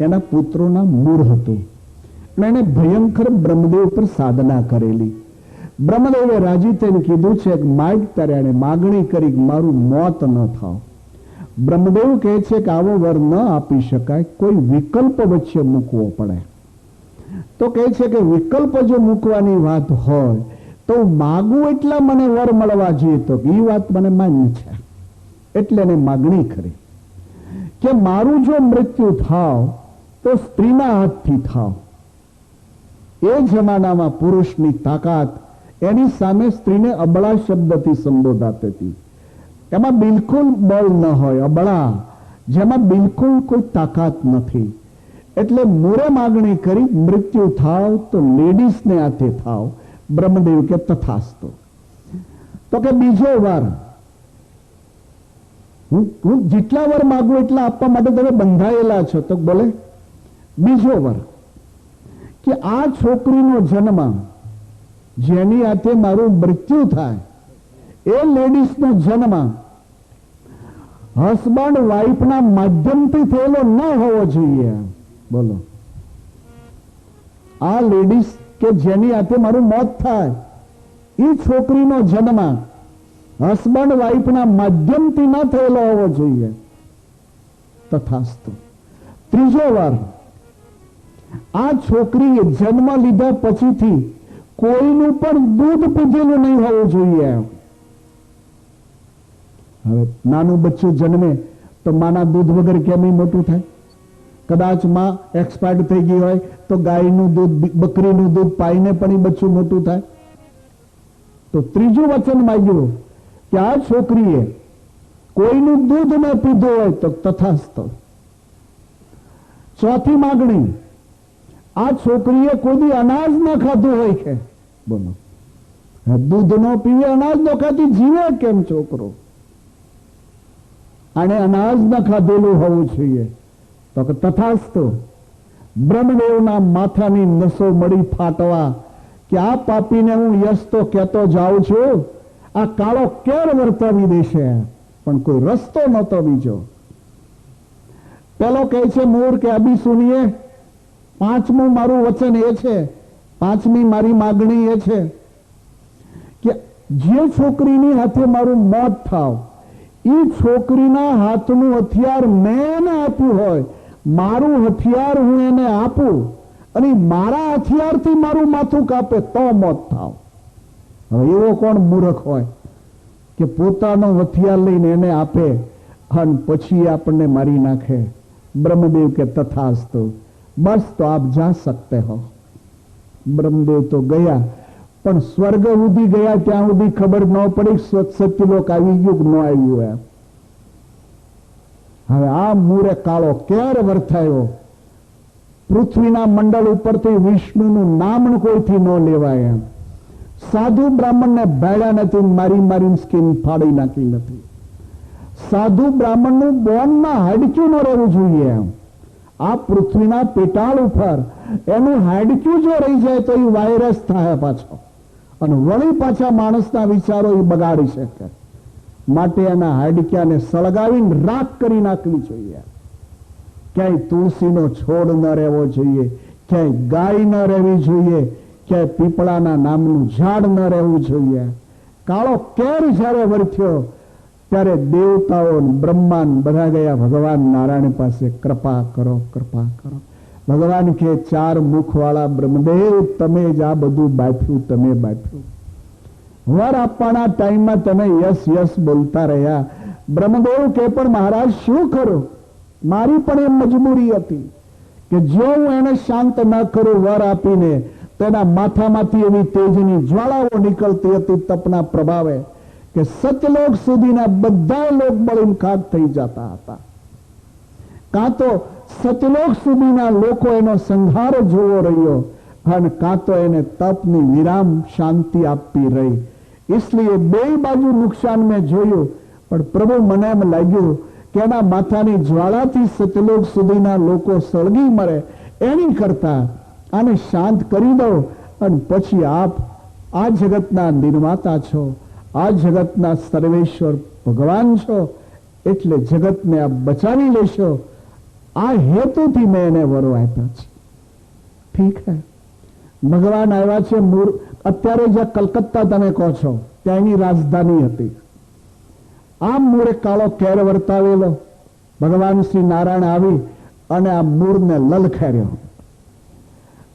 એના પુત્રોના મૂળ હતું. અને એને ભયંકર બ્રહ્મદેવ પર સાધના કરેલી. બ્રહ્મદેવે રાજી થઈને કીધું છે કે માગ ત્યારે એને માગણી કરી મારું મોત ન થાવ. બ્રહ્મદેવ કહે છે કે આવો વર ન આપી શકાય, કોઈ વિકલ્પ વચ્ચે મૂકવો પડે. તો કહે છે કે વિકલ્પ જો મૂકવાની વાત હોય તો માગું એટલા મને વર મળવા જોઈએ. તો એ વાત મને માન્ય છે. એટલે એને માગણી કરી કે મારું જો મૃત્યુ થાવ તો સ્ત્રીના હાથથી થાવ. એ જમાનામાં પુરુષની તાકાત, એની સામે સ્ત્રીને અબળા શબ્દથી સંબોધાતી હતી. એમાં બિલકુલ બળ ન હોય, અબળા, જેમાં બિલકુલ કોઈ તાકાત નથી. એટલે મોરે માગણી કરી મૃત્યુ થાવ તો લેડીઝને હાથે થાવ. બ્રહ્મદેવ કે તથાસ્તુ. તો કે બીજો વાર હું જેટલા વાર માગું એટલા આપવા માટે તમે બંધાયેલા છો. તો બોલે બીજો વાર કે આ છોકરીનો જન્મ જેની હાથે મારું મૃત્યુ થાય એ લેડીઝનો જન્મ હસબન્ડ વાઇફના માધ્યમથી થયેલો ન હોવો જોઈએ. બોલો, આ લેડીઝ કે જેની હાથે મારું મોત થાય એ છોકરીનો જન્મ હસબન્ડ વાઇફના માધ્યમથી ન થયેલો હોવો જોઈએ. તથાસ્તુ. ત્રીજો વાર આ છોકરીએ જન્મ લીધા પછીથી કોઈનું પણ દૂધ પીધેલું નહીં હોવું જોઈએ. હવે નાનું બચ્ચું જન્મે તો માના દૂધ વગર કેમ મોટું થાય? કદાચ માં એક્સપાયર્ડ થઈ ગઈ હોય તો ગાયનું દૂધ, બકરીનું દૂધ પાઈને પણ એ બચ્ચું મોટું થાય. તો ત્રીજું વચન માંગ્યું કે આ છોકરીએ કોઈનું દૂધ ન પીધું હોય તો તથાસ્તુ. ચોથી માગણી, આ છોકરીએ કોઈ અનાજ ન ખાધું હોય કે બોલો, દૂધ નો પીવે, અનાજ ન ખાતી જીવે કેમ છોકરો? આને અનાજ ન ખાધેલું હોવું જોઈએ. તો કે તથાસ્તુ. બ્રહ્મદેવના માથાની નસો મળી ફાટવા કે આ પાપીને હું યશ તો કહેતો જાઉં છું, આ કાળો કેર વર્તાવી દેશે. પણ કોઈ રસ્તો નહોતો બીજો. પેલો કહે છે મૂળ કે અભી સુનિએ, પાંચમું મારું વચન એ છે, પાંચમી મારી માગણી એ છે કે જે છોકરીની હાથે મારું મોત થાવ એ છોકરીના હાથનું હથિયાર મેં એને આપ્યું હોય, મારું હથિયાર હું એને આપું અને મારા હથિયારથી મારું માથું કાપે તો મોત થાવ. હવે એવો કોણ મૂર્ખ હોય કે પોતાનો હથિયાર લઈને એને આપે અને પછી આપણને મારી નાખે? બ્રહ્મદેવ કે તથાસ્તુ. બસ તો આપ જા સકતે હો. બ્રહ્મદેવ તો ગયા, પણ સ્વર્ગ સુધી ગયા ત્યાં સુધી ખબર ન પડી સત્યલોક આવી ગયું કે ન આવ્યું એમ. હવે આ મૂરે કાળો કેર વર્તાયો. પૃથ્વીના મંડળ ઉપરથી વિષ્ણુનું નામ કોઈથી ન લેવાય એમ. સાધુ બ્રાહ્મણને ભેળ્યા નથી, મારી મારી સ્કીન ફાડી નાખી નથી. સાધુ બ્રાહ્મણનું બોનમાં હાડક્યું ન રહેવું જોઈએ એમ. આ પૃથ્વીના પેટાળ ઉપર એનું હાડક્યું જો રહી જાય તો એ વાયરસ થાય પાછો, અને વળી પાછા માણસના વિચારો એ બગાડી શકે. માટે એના હાડક્યાને સળગાવીને રાખ કરી નાખવી જોઈએ. ક્યાંય તુલસીનો છોડ ન રહેવો જોઈએ, ક્યાંય ગાય ન રહેવી જોઈએ, ક્યાંય પીપળાના નામનું ઝાડ ન રહેવું જોઈએ. કાળો કેર જ્યારે વર્થ્યો ત્યારે દેવતાઓ, બ્રહ્માન બધા ગયા ભગવાન નારાયણ પાસે, કૃપા કરો, કૃપા કરો. ભગવાન કે ચાર મુખવાળા બ્રહ્મદેવ, તમે જ આ બધું બાફ્યું, તમે બાફ્યું. વર આપવાના ટાઈમમાં તમે યસ યસ બોલતા રહ્યા. બ્રહ્મદેવ કે પણ મહારાજ શું કરું? મારી પણ એમ મજબૂરી હતી કે જો હું એને શાંત ન કરું વર આપીને, તેના માથામાંથી એવી તેજની જ્વાળાઓ નીકળતી હતી તપના પ્રભાવે કે સતલોક સુધીના બધા લોક બળીને ખાક થઈ જતા હતા. કાં તો સતલોક સુધીના લોકો એનો સંહાર જોવો રહ્યો અને કાં તો એને તપની વિરામ શાંતિ આપવી રહી. इसलिए બે બાજુ નુકસાન મેં જોયું, પણ પ્રભુ મને એમ લાગ્યું કે એના માથાની જ્વાળાથી સતલોક સુધીના લોકો સળગી મરે એની કરતા આને શાંત કરી દો અને પછી આપ આ જગતના નિર્માતા છો, આ જગતના સર્વેશ્વર ભગવાન છો, એટલે જગતને આપ બચાવી લેશો. આ હેતુથી મેં એને વરો આપ્યા છે. ઠીક હે, ભગવાન આવ્યા છે અત્યારે જ્યાં કલકત્તા તમે કહો છો ત્યાંની રાજધાની હતી. આમ મૂળે કાળો કેર વર્તાવેલો. ભગવાન શ્રી નારાયણ આવી અને આ મૂળને લલખાર્યો.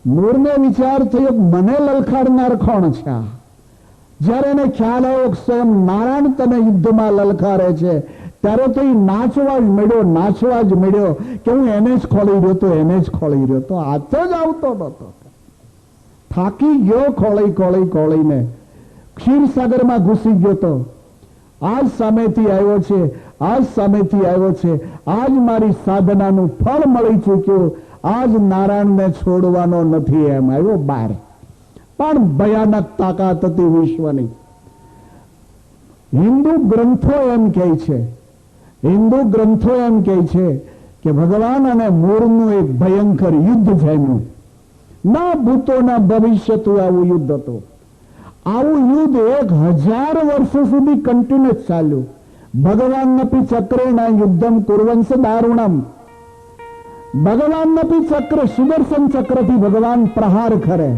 મૂળને વિચાર થયો મને લલખાડનાર કોણ છે? જ્યારે એને ખ્યાલ આવ્યો સ્વયં નારાયણ તને યુદ્ધમાં લલકારે છે ત્યારે તો એ નાચવા જ મળ્યો કે હું એને જ ખોળી રહ્યો તો હાથ જ આવતો નતો. થાકી ગયો ખોળીને ક્ષીરસાગરમાં ઘૂસી ગયો તો આજ સામેથી આવ્યો છે. આજ મારી સાધનાનું ફળ મળી ચૂક્યું. આજ નારાયણને છોડવાનો નથી એમ આવ્યો બહાર. પણ ભયાનક તાકાત હતી વિશ્વની. હિન્દુ ગ્રંથો એમ કહે છે કે ભગવાન અને મૂળનું એક ભયંકર યુદ્ધ થયું. ના ભૂતો ના ભવિષ્યતું આવું યુદ્ધ હતું. આવું યુદ્ધ 1000 વર્ષો સુધી કન્ટિન્યુઅસ ચાલ્યું. ભગવાન નપી ચક્રેણા યુદ્ધમ કુર્વંસ દારુણમ. ભગવાન નપી ચક્ર સુદર્શન ચક્રથી ભગવાન પ્રહાર કરે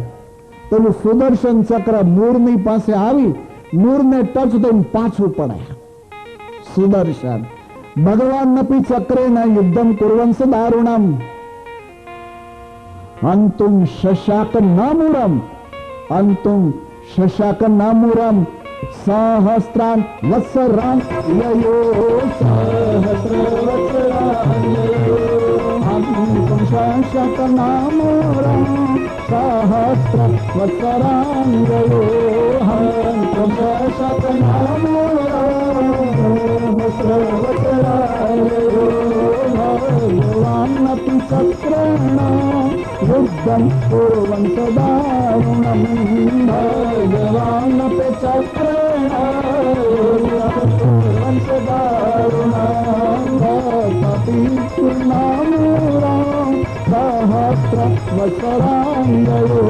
તો સુદર્શન ચક્ર મૂળની પાસે આવી મૂળને ટચ થઈને પાછું પડે. સુદર્શન ભગવાન નપી ચક્રેણા યુદ્ધમ કુર્વંસ દારુણમ અંતુમ શશાક નામુરમ સહસ્રાન વત્સરાન અંતુમ શશાક નામુરમ સહસ્ર વત્સરાન અંતુમ શશાક નામુરમ ભગવાન નપી ચક્રેણા યુદ્ધમ કુર્વંસ દારુણમ ભગવાન પે ચક્રેણ નામુરામ સહસ્ર વત્સરાંગયો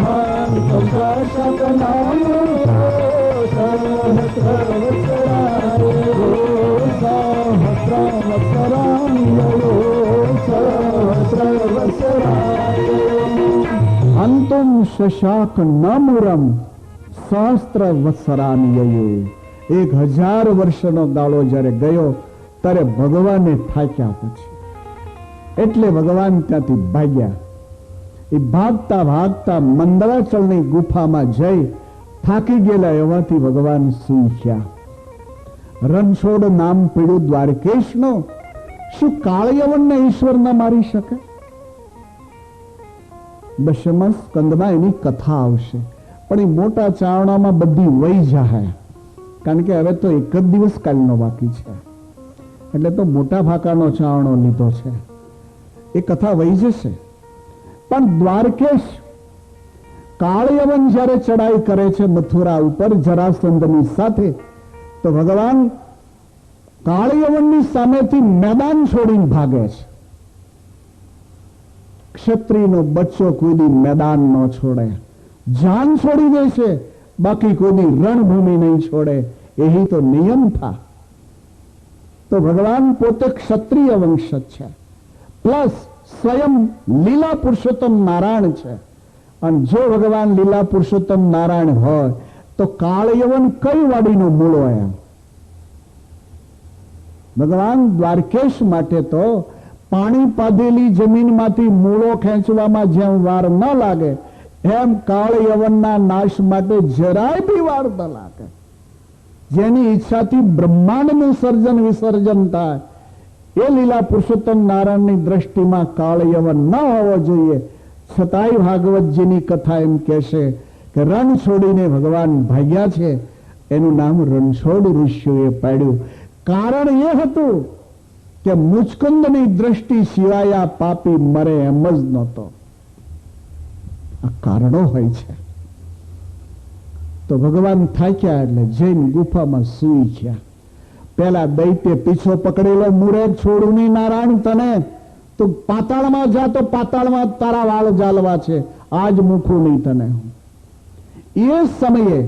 હંત નામુરો સહસ્ર વત્સરાંગયો અંતુમ શશાક નામુરમ સહસ્ત્ર વત્સરાન્યયો. 1000 વર્ષનો ગાળો જ્યારે ગયો ત્યારે ભગવાને થાક્યા પછી એટલે ભગવાન ત્યાંથી ભાગ્યા. એ ભાગતા મંદરાચલની ગુફામાં જઈ થાકી ગયેલા એવાથી ભગવાન સૂઈ ગયા. રણછોડ નામ પીડ્યું દ્વારકેશનો. શું કાળયવનને ઈશ્વર ન મારી શકે? 10મા સ્કંદમાં એની કથા આવશે, પણ એ મોટા ચાવણામાં બધી વહી જાય, કારણ કે હવે તો એક જ દિવસ કાલનો બાકી છે, એટલે તો મોટા ભાકાનો ચાવણો લીધો છે. એ કથા વહી જશે. પણ દ્વારકેશ કાળયવન જ્યારે ચડાઈ કરે છે મથુરા ઉપર જરાસંધની સાથે, તો ભગવાન કાળયવનની સામેથી મેદાન છોડીને ભાગે છે. ક્ષત્રિયનો બચ્ચો કોઈ મેદાન ન છોડે, જાન છોડી દે છે, બાકી કોઈ રણભૂમિ નહીં છોડે. એ તો નિયમ થા. તો ભગવાન પોતે ક્ષત્રિય વંશ છે, પ્લસ સ્વયં લીલા પુરુષોત્તમ નારાયણ છે. અને જો ભગવાન લીલા પુરુષોત્તમ નારાયણ હોય તો કાળયવન કઈ વાડીનો મૂળો એમ? ભગવાન દ્વારકેશ માટે તો પાણી પાધેલી જમીનમાંથી મૂળો ખેંચવામાં જેમ વાર ન લાગે, એમ કાળયવનના નાશ માટે જરાય બી વાર ન લાગે. જેની ઈચ્છાથી બ્રહ્માંડનું સર્જન વિસર્જન થાય, એ લીલા પુરુષોત્તમ નારાયણની દ્રષ્ટિમાં કાળયવન ન હોવો જોઈએ. છતાંય ભાગવતજીની કથા એમ કહેશે કે રણ છોડીને ભગવાન ભાગ્યા છે. એનું નામ રણછોડ ઋષિઓએ પાડ્યું. કારણ એ હતું કે મુચકુંદની દ્રષ્ટિ સિવાય આ પાપી મરે એમ જ નહોતો. આ કારણો હોય છે. તો ભગવાન થાક્યા એટલે જૈન ગુફામાં સૂઈ ગયા. પેલા દૈત્ય પીછો પકડેલો, મૂળે છોડું નહીં નારાયણ તને, તું પાતાળમાં જા તો પાતાળમાં તારા વાળ જાલવા છે, આજ મૂકું નહીં તને. એ સમયે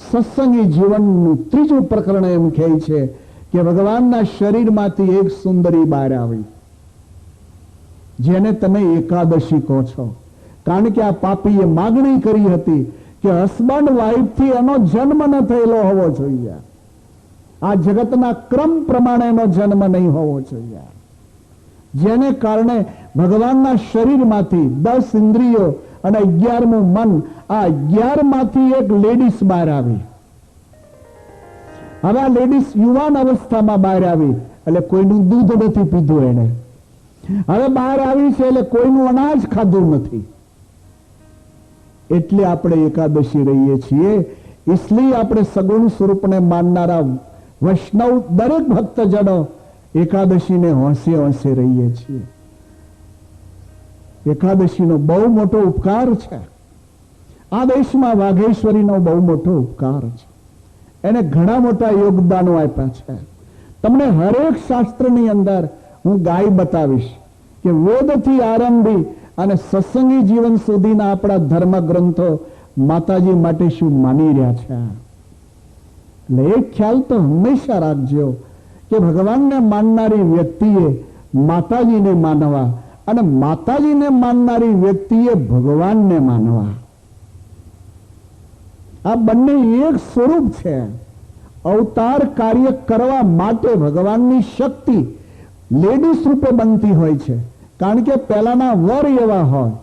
સત્સંગી જીવનનું ત્રીજું પ્રકરણ એમ કહે છે કે ભગવાનના શરીરમાંથી એક સુંદરી બહાર આવી. જેને તમે એકાદશી કહો છો. કારણ કે આ પાપીએ માગણી કરી હતી કે હસબન્ડ વાઇફથી એનો જન્મ ન થયેલો હોવો જોઈએ. આ જગતના ક્રમ પ્રમાણે એનો જન્મ નહીં હોવો જોઈએ. જેને કારણે ભગવાનના શરીરમાંથી 10 ઇન્દ્રિયો અને 11મું મન, આ 11 માંથી એક લેડીઝ બહાર આવી. હવે આ લેડીઝ યુવાન અવસ્થામાં બહાર આવી એટલે કોઈનું દૂધ નથી પીધું એને. હવે બહાર આવી છે એટલે કોઈનું અનાજ ખાધું નથી. એટલે આપણે એકાદશી રહીએ છીએ. इसलिए આપણે સગુણ સ્વરૂપને માનનારા વૈષ્ણવ દરેક ભક્તજનો એકાદશીને હોંશે હોંશે રહીએ છીએ. એકાદશીનો બહુ મોટો ઉપકાર છે. આ દેશમાં વાઘેશ્વરીનો બહુ મોટો ઉપકાર છે. એને ઘણા મોટા યોગદાનો આપ્યા છે. તમને હરેક શાસ્ત્રની અંદર હું ગાય બતાવીશ કે વેદથી આરંભી અને સત્સંગી જીવન સુધીના આપણા ધર્મ ગ્રંથો માતાજી માટે શું માની રહ્યા છે. એટલે એક ખ્યાલ તો હંમેશા રાખજો કે ભગવાનને માનનારી વ્યક્તિએ માતાજીને માનવા અને માતાજીને માનનારી વ્યક્તિએ ભગવાનને માનવા. આ બંને એક સ્વરૂપ છે. અવતાર કાર્ય કરવા માટે ભગવાનની શક્તિ લેડીઝ રૂપે બનતી હોય છે. કારણ કે પહેલાના વર એવા હોય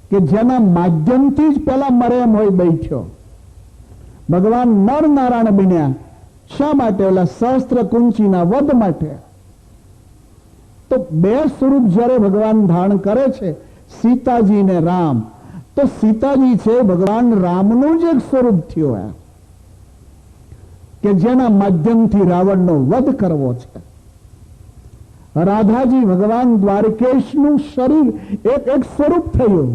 કે જેના માધ્યમથી જ પેલા મરે એમ હોય બેઠ્યો. ભગવાન નર નારાયણ બન્યા શા માટે? ઓલા સહસ્ત્ર કુંચીના વધ માટે. તો બે સ્વરૂપ જ્યારે ભગવાન ધારણ કરે છે, સીતાજી ને રામ, તો સીતાજી છે ભગવાન રામનું જ એક સ્વરૂપ થયું કે જેના માધ્યમથી રાવણનો વધ કરવો છે. રાધાજી ભગવાન દ્વારકેશનું શરીર એક સ્વરૂપ થયું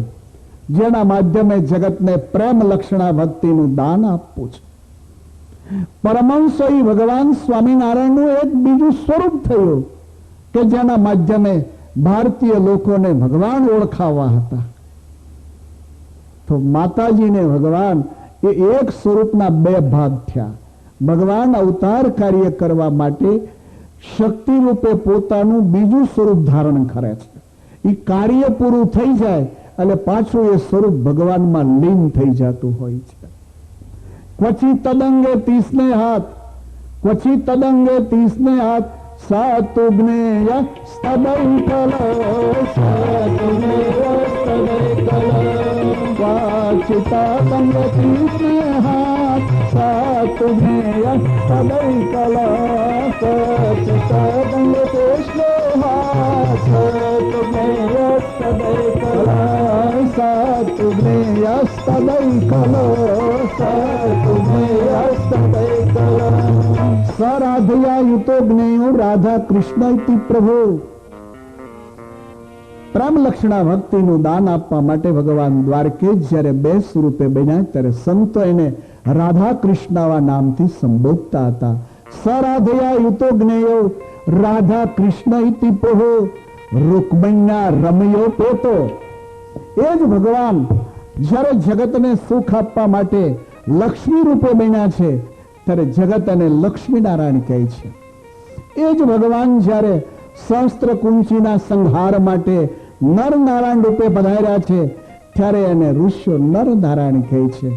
જેના માધ્યમે જગતને પ્રેમ લક્ષણા ભક્તિનું દાન આપવું છે. પરમહંસો ભગવાન સ્વામિનારાયણનું એક બીજું સ્વરૂપ થયું કે જેના માધ્યમે ભારતીય લોકોને ભગવાન ઓળખાવા હતા. તો માતાજીને ભગવાન એ એક સ્વરૂપના બે ભાગ થયા. ભગવાન અવતાર કાર્ય કરવા માટે શક્તિ રૂપે પોતાનું બીજું સ્વરૂપ ધારણ કરે છે. એ કાર્ય પૂરું થઈ જાય એટલે પાછું એ સ્વરૂપ ભગવાનમાં લીન થઈ જતું હોય છે. ક્વચિ તદંગે 30 હાથ, ક્વચિ તદંગે 30 હાથ, સાતુ જ્ઞેય સ્તદૈકલ, સાતુ જ્ઞેય સ્તદૈકલ, ક્વચિ તદંગે 30 હાથ, સાતુ જ્ઞેય સ્તદૈકલ, ક્વચિ તદંગે 30 હાથ, સાતુ જ્ઞેય સ્તદૈકલ, સાતુ જ્ઞેય સ્તદૈકલ, સાતુ જ્ઞેય સ્તદૈકલ. સરાધયા યુતો જ્ઞેયો રાધા કૃષ્ણ ઇતિ પ્રભુ. પ્રેમ લક્ષણા ભક્તિનું દાન આપવા માટે ભગવાન દ્વારકેશ જ્યારે બે સ્વરૂપે બન્યા ત્યારે સંતો એને રાધા કૃષ્ણવા નામથી સંબોધતા હતા. સરાધયા યુતો જ્ઞેયો રાધા કૃષ્ણ ઇતિ પ્રભુ. રૂકમણ્યા રમયો પેતો. એ જ ભગવાન જ્યારે જગતને સુખ આપવા માટે લક્ષ્મી રૂપે બન્યા છે ત્યારે જગત અને લક્ષ્મી નારાયણ કહે છે. એ જ ભગવાન જ્યારે સહસ્ત્ર કુંચીના સંહાર માટે નર નારાયણ રૂપે પધાર્યા છે ત્યારે એને ઋષિઓ નર નારાયણ કહે છે.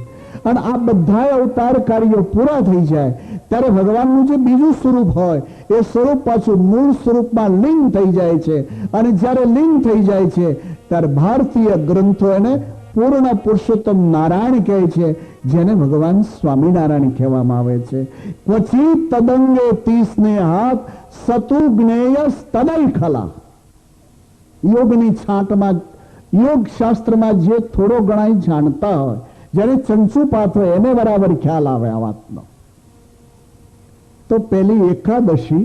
અને આ બધા અવતાર કાર્યો પૂરા થઈ જાય ત્યારે ભગવાનનું જે બીજું સ્વરૂપ હોય એ સ્વરૂપ પાછું મૂળ સ્વરૂપમાં લીન થઈ જાય છે. અને જ્યારે લીન થઈ જાય છે ત્યારે ભારતીય ગ્રંથો એને પૂર્ણ પુરુષોત્તમ નારાયણ કહે છે, જેને ભગવાન સ્વામિનારાયણ કહેવામાં આવે છે. ક્વચિત તદંગે 30 હાથ, સતુ જ્ઞેય તદૈકલા. યોગની છાંટમાં, યોગ શાસ્ત્રમાં જે થોડો ઘણા જાણતા હોય, જેને ચંચુપાત હોય એને બરાબર ખ્યાલ આવે આ વાતનો. તો પેલી એકાદશી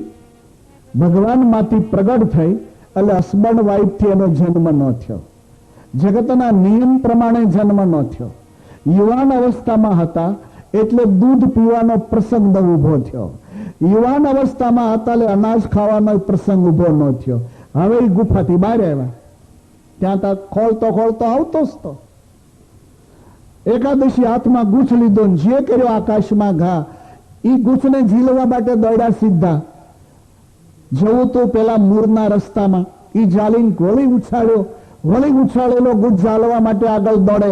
ભગવાનમાંથી પ્રગટ થઈ એટલે હસબન્ડ વાઇફથી એનો જન્મ ન થયો. જગતના નિયમ પ્રમાણે જન્મ ન થયો. યુવાન અવસ્થામાં હતા એટલે દૂધ પીવાનો પ્રસંગ ઉભો થયો. યુવાન અવસ્થામાં હતા એટલે અનાજ ખાવાનો પ્રસંગ ઉભો ન થયો. હવે એ ગુફાથી બહાર આવ્યા ત્યાં ખોલતો ખોલતો આવતો જ તો એકાદશી હાથમાં ગુચ્છ લીધો, જે કર્યો આકાશમાં ઘા. એ ગુચ્છને ઝીલવા માટે દોડ્યા સીધા. જવું તો પેલા મૂળના રસ્તામાં, એ જાલીને વળી ઉછાળ્યો, વળી ઉછાળેલો ગુચ્છ ઝાલવા માટે આગળ દોડે.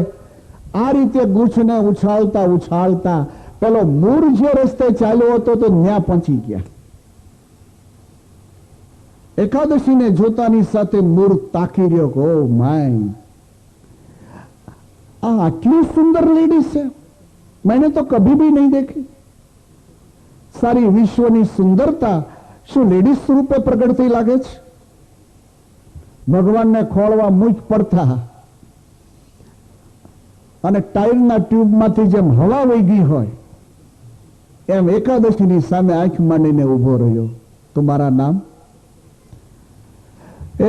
આ રીતે ગુચ્છને ઉછાળતા ઉછાળતા પેલો મૂર જે રસ્તે ચાલ્યો હતો તો ત્યાં પહોંચી ગયા. એકાદશીને જોતાની સાથે મૂર તાકી રહ્યો કે ઓ માય, આ આટલી સુંદર લેડીઝ છે, मैंने तो कभी भी नहीं देखी. सारी विश्वની સુંદરતા શું લેડીઝ સ્વરૂપે પ્રગટતી લાગે છે? ભગવાનને ખોળવા મુખ પડતા અને ટાયરના ટ્યુબમાંથી જેમ હવા વહી ગઈ હોય એમ એકાદશીની સામે આંખ માંડીને ઉભો રહ્યો. તમારા નામ?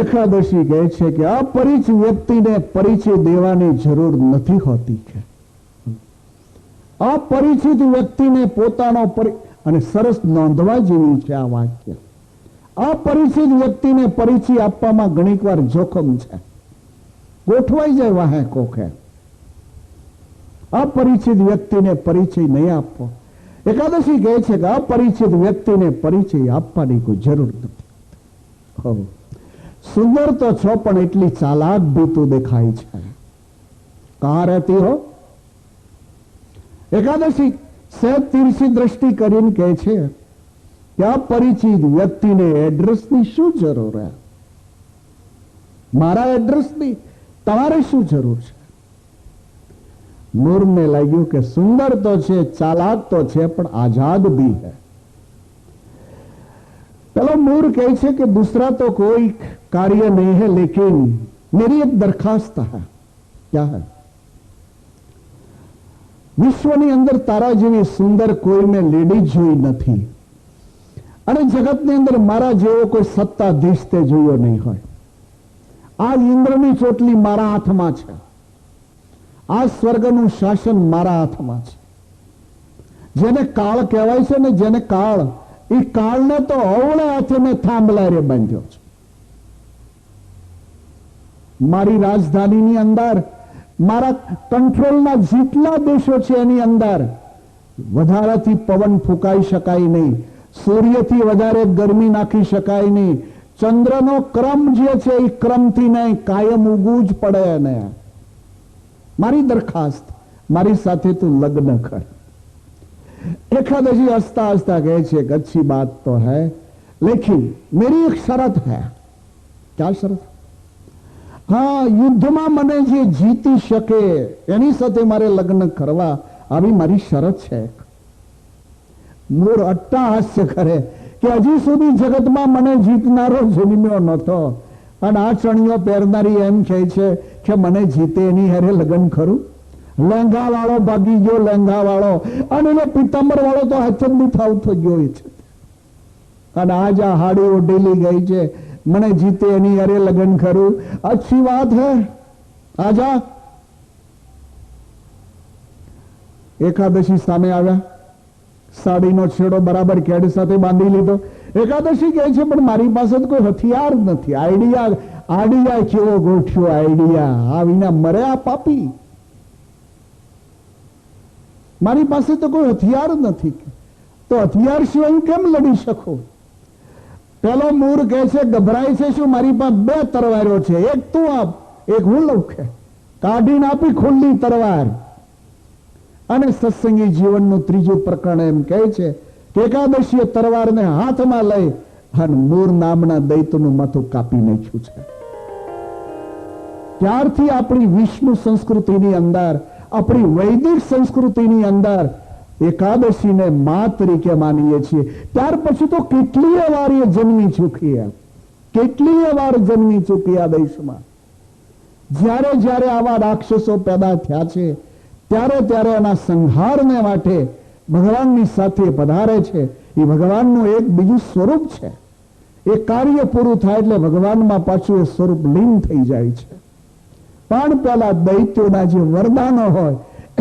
એકાદશી કહે છે કે અપરિચિત વ્યક્તિને પરિચય દેવાની જરૂર નથી હોતી છે. અપરિચિત વ્યક્તિને પોતાનો અને સરસ નોંધવા જેવું છે આ વાક્ય. અપરિચિત વ્યક્તિને પરિચય આપવામાં ઘણીક વાર જોખમ છે, ગોઠવાઈ જાય વાહે કોખે. અપરિચિત વ્યક્તિને પરિચય નહીં આપવો. એકાદશી કહે છે કે અપરિચિત વ્યક્તિને પરિચય આપવાની કોઈ જરૂર નથી. સુંદર તો છો પણ એટલી ચાલાક ભી તું દેખાય છે. કહા રહેતી હો? એકાદશી સહેજ તીરછી દ્રષ્ટિ કરીને કહે છે કે અપરિચિત વ્યક્તિને એડ્રેસની શું જરૂર છે? મારા એડ્રેસની તમારે શું જરૂર છે? મૂરને લાગ્યું કે સુંદર તો છે, ચાલાક તો છે, પણ આઝાદ भी है. चलो मूर कहे छे कि दूसरा तो कोई कार्य नहीं है, लेकिन मेरी एक दरखास्त है. क्या है? વિશ્વની અંદર તારા જેવી સુંદર કોઈ મેં લેડીઝ જોઈ નથી અને જગતની અંદર મારા જેવો કોઈ સત્તાધીશ તે જોયો નહીં હોય. આ ઇન્દ્રની ચોટલી મારા હાથમાં છે, આ સ્વર્ગનું શાસન મારા હાથમાં છે. જેને કાળ કહેવાય છે ને, જેને કાળ, એ કાળને તો અવળે હાથે મેં થાંભલારે બાંધ્યો છે. મારી રાજધાનીની અંદર મારા કંટ્રોલના જેટલા દેશો છે એની અંદર વધારાથી પવન ફૂંકાઈ શકાય નહીં, સૂર્યથી વધારે ગરમી નાખી શકાય નહીં. ચંદ્રનો ક્રમ જે છે એ ક્રમથી નહીં, કાયમ ઉગવું જ પડે. એને મારી દરખાસ્ત, મારી સાથે તું લગ્ન કર. एकादशी हंसता हंसता कहे छे कि अच्छी बात तो है, लेकिन मेरी एक शरत है. क्या शरत? हाँ, युद्धમાં મને જે જીતી શકે એની સાથે મારે લગ્ન કરવા, આવી મારી શરત છે. મૂર અટ્ટહાસ્ય કરે કે હજી સુધી જગતમાં મને જીતનારો જન્મ્યો નહોતો અને આ ચણિયો પહેરનારી એમ કહે છે કે મને જીતે એની હારે લગ્ન કરું. લહેંગા વાળો ભાગી ગયો, લહેંગા વાળો, અને એ પિત્તંબર વાળો તો હાથ જ નહીં ફાવતો ગયો છે. અને આજ આ હાડી ઓઢેલી ગઈ છે, મને જીતે એની હારે લગ્ન કરું. અચ્છી વાત હે, આજા. એકાદશી સામે આવ્યા, સાડીનો છેડો બરાબર કેડ સાથે બાંધી લીધો. એકાદશી કહે છે પણ મારી પાસે તો કોઈ હથિયાર નથી. આઈડિયા કેવો ગોઠ્યો આઈડિયા, આ વિના મરે આ પાપી. મારી પાસે તો કોઈ હથિયાર નથી, તો હથિયાર સિવાય હું કેમ લડી શકું? પેલો મૂર કહે છે, ગભરાય છે શું? મારી પાસે બે તરવારો છે, એક તું આપ, એક હું લઉં. કાઢીને આપી ખુલ્લી તરવાર. અને સત્સંગી જીવનનું ત્રીજું પ્રકરણ એમ કહે છે કે એકાદશીએ તરવારને હાથમાં લઈ અને મૂર નામના દૈત્યનું માથું કાપી નાખ્યું છે. ત્યારથી આપણી વિષ્ણુ સંસ્કૃતિની અંદર, આપણી વૈદિક સંસ્કૃતિની અંદર એકાદશીને મા તરીકે માનીએ છીએ. ત્યાર પછી તો કેટલીય વાર એ જન્મી ચૂકી, કેટલીય વાર જન્મી ચૂકી આ દેશમાં. જ્યારે જ્યારે આવા રાક્ષસો પેદા થયા છે ત્યારે ત્યારે એના સંહારને માટે ભગવાનની સાથે પધારે છે. એ ભગવાનનું એક બીજું સ્વરૂપ છે. એ કાર્ય પૂરું થાય એટલે ભગવાનમાં પાછું એ સ્વરૂપ લીન થઈ જાય છે. પણ પેલા દૈત્યોના જે વરદાનો હોય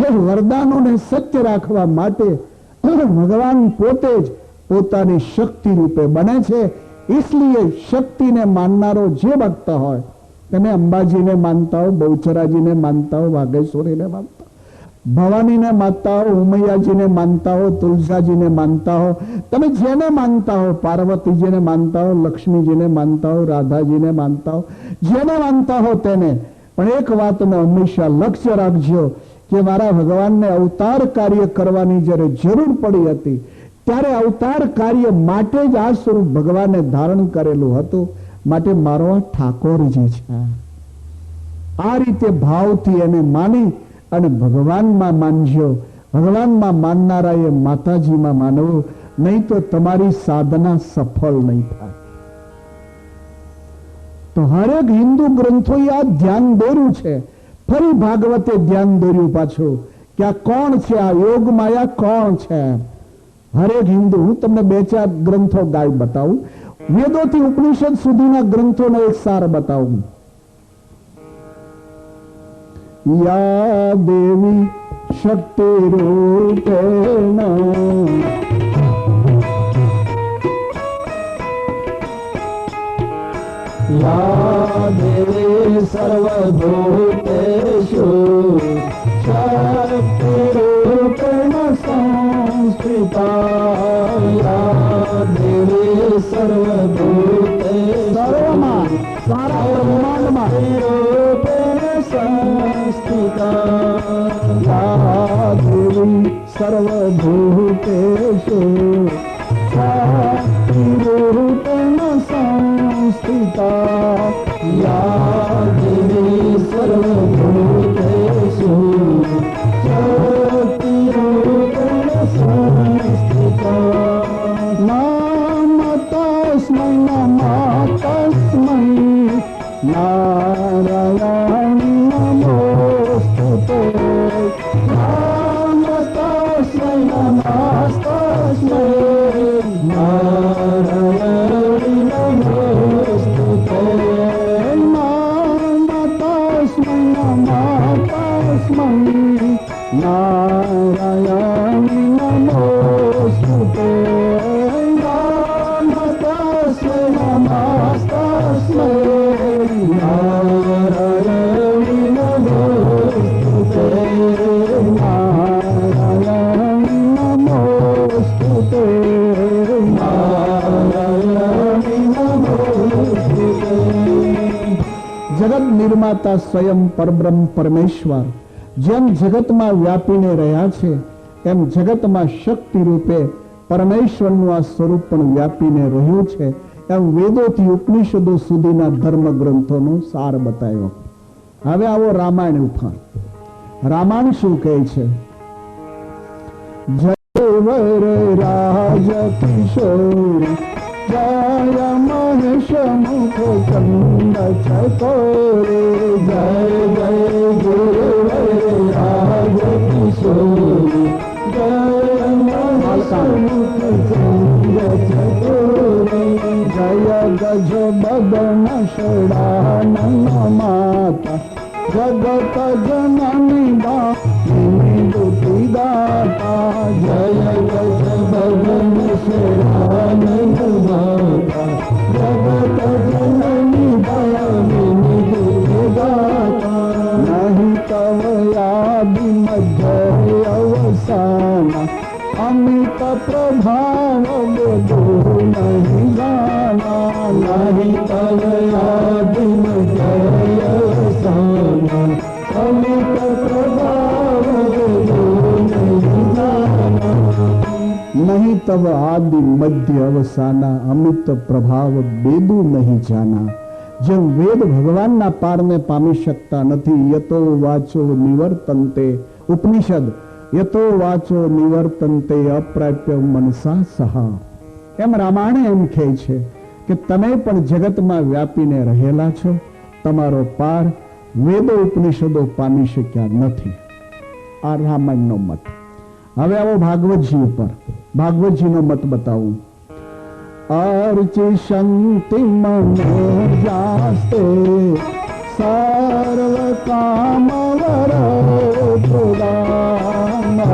એ વરદાનોને સત્ય રાખવા માટે ભગવાન પોતે જ પોતાની શક્તિ રૂપે બને છે. इसलिए શક્તિને માનનારો જે ભક્ત હોય, તમે અંબાજીને માનતા હો, બહુચરાજીને માનતા હો, વાઘેશ્વરીને માનતા હો, ભવાની ને માનતા હો, ઉમૈયાજીને માનતા હો, તુલસાજીને માનતા હો, તમે જેને માનતા હો, પાર્વતીજીને માનતા હો, લક્ષ્મીજીને માનતા હો, રાધાજીને માનતા હો, જેને માનતા હો તેને, પણ એક વાતનો હંમેશા લક્ષ્ય રાખજો કે મારા ભગવાનને અવતાર કાર્ય કરવાની જ્યારે જરૂર પડી હતી ત્યારે અવતાર કાર્ય માટે જ આ સ્વરૂપ ભગવાને ધારણ કરેલું હતું, માટે મારો આ ઠાકોરજી છે. આ રીતે ભાવથી એને માની અને ભગવાનમાં માનજો. ભગવાનમાં માનનારાએ માતાજીમાં માનવું, નહીં તો તમારી સાધના સફળ નહીં થાય. તો હરેક હિન્દુ ગ્રંથોએ આ ધ્યાન દોર્યું છે. ફરી ભાગવતે ધ્યાન દોર્યું પાછું કે આ કોણ છે, આ યોગ માયા કોણ છે. હરેક હિન્દુ, હું તમને 2-4 ગ્રંથો ગાય બતાવું, વેદોથી ઉપનિષદ સુધીના ગ્રંથોનો એક સાર બતાવું. યા દેવી શક્તિ રૂપેણ યા દેવી સર્વભૂતેષુ શક્તિરૂપેણ સંસ્થિતા યા દેવી સર્વભૂતેષુ સર્વમાં સારા બ્રહ્માંડમાં રૂપેણ સંસ્થિતા યા દેવી સર્વભૂતેષુ શક્તિરૂપેણ સંસ્થિતા યા દેવી સર્વભૂતેષુ શક્તિરૂપેણ સંસ્થિતા નમઃ તસ્मै નારાયણ નમોસ્તુતે નમઃ તસ્मै નારાયણ નમોસ્તુતે નમઃ તસ્मै નારાયણ નમોસ્તુતે નમઃ તસ્मै નારાયણ નમોસ્તુતે નારાયણ નમોસ્તુતે નારાયણ નમોસ્તુતે. જગત નિર્માતા સ્વયં પરબ્રહ્મ પરમેશ્વર જેમ જગતમાં વ્યાપીને રહ્યા છે એમ જગતમાં શક્તિ રૂપે પરમેશ્વરનું આ સ્વરૂપ પણ વ્યાપીને રહ્યું છે. એમ વેદોથી ઉપનિષદો સુધીના ધર્મ ગ્રંથોનો સાર બતાવ્યો. હવે આવો રામાયણ ઉપર. રામાયણ શું કહે છે? જય વર રાજ કિશોર જય મહેશ મુખ ચંદ ચકોરે જય જય ગુરુવર રાજ કિશોર જય મહેશ મુખ ચંદ ચકોરે જય ગજ બદન શડાનન માતા જગત જનની દાની દુતિ દાતા જય ગજ બદન શડાનન માતા જગત જનની દાની દુતિ દાતા નહીં તવ યાદિ મધ્ય અવસાના અમિત પ્રભાવ બધો નહીં જાના નહીં તવ યાદિ મધ્ય અવસાના અમિત પ્રભાવ બધો નહીં જાના નહીં તવ આદિ મધ્ય અવસાના અમિત પ્રભાવ બેદુ નહીં જાના. જેમ વેદ ભગવાનના પારને પામી શકતા નથી, યતો વાચો નિવર્તન્તે ઉપનિષદ યતો વાચો નિવર્તન્તે અપ્રાપ્ય મનસા સહા. એમ રામાયણ એમ કહે છે કે તમે પણ જગતમાં વ્યાપીને રહેલા છો, તમારો પાર વેદો ઉપનિષદો પામી શક્યા નથી. આ રામાયણનો મત. હવે આવો ભાગવતજી ઉપર. ભાગવતજીનો મત બતાવું. अर्चिषन्ति मनोजास्ते सर्वकामवरप्रदाम्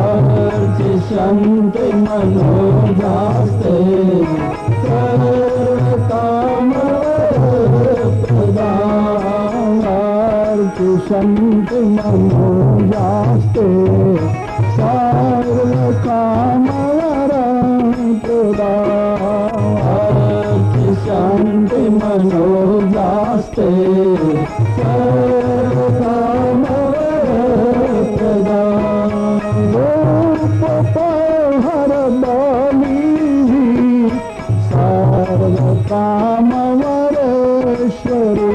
अर्चिषन्ति मनोजास्ते सर्वकामवरप्रदाम् शांति मनोजास्ते सर्व कामवरप्रदा शांति मनोजास्ते सर्व कामवरप्रदा रूपहर बलि सर्व कामवरेश्वरी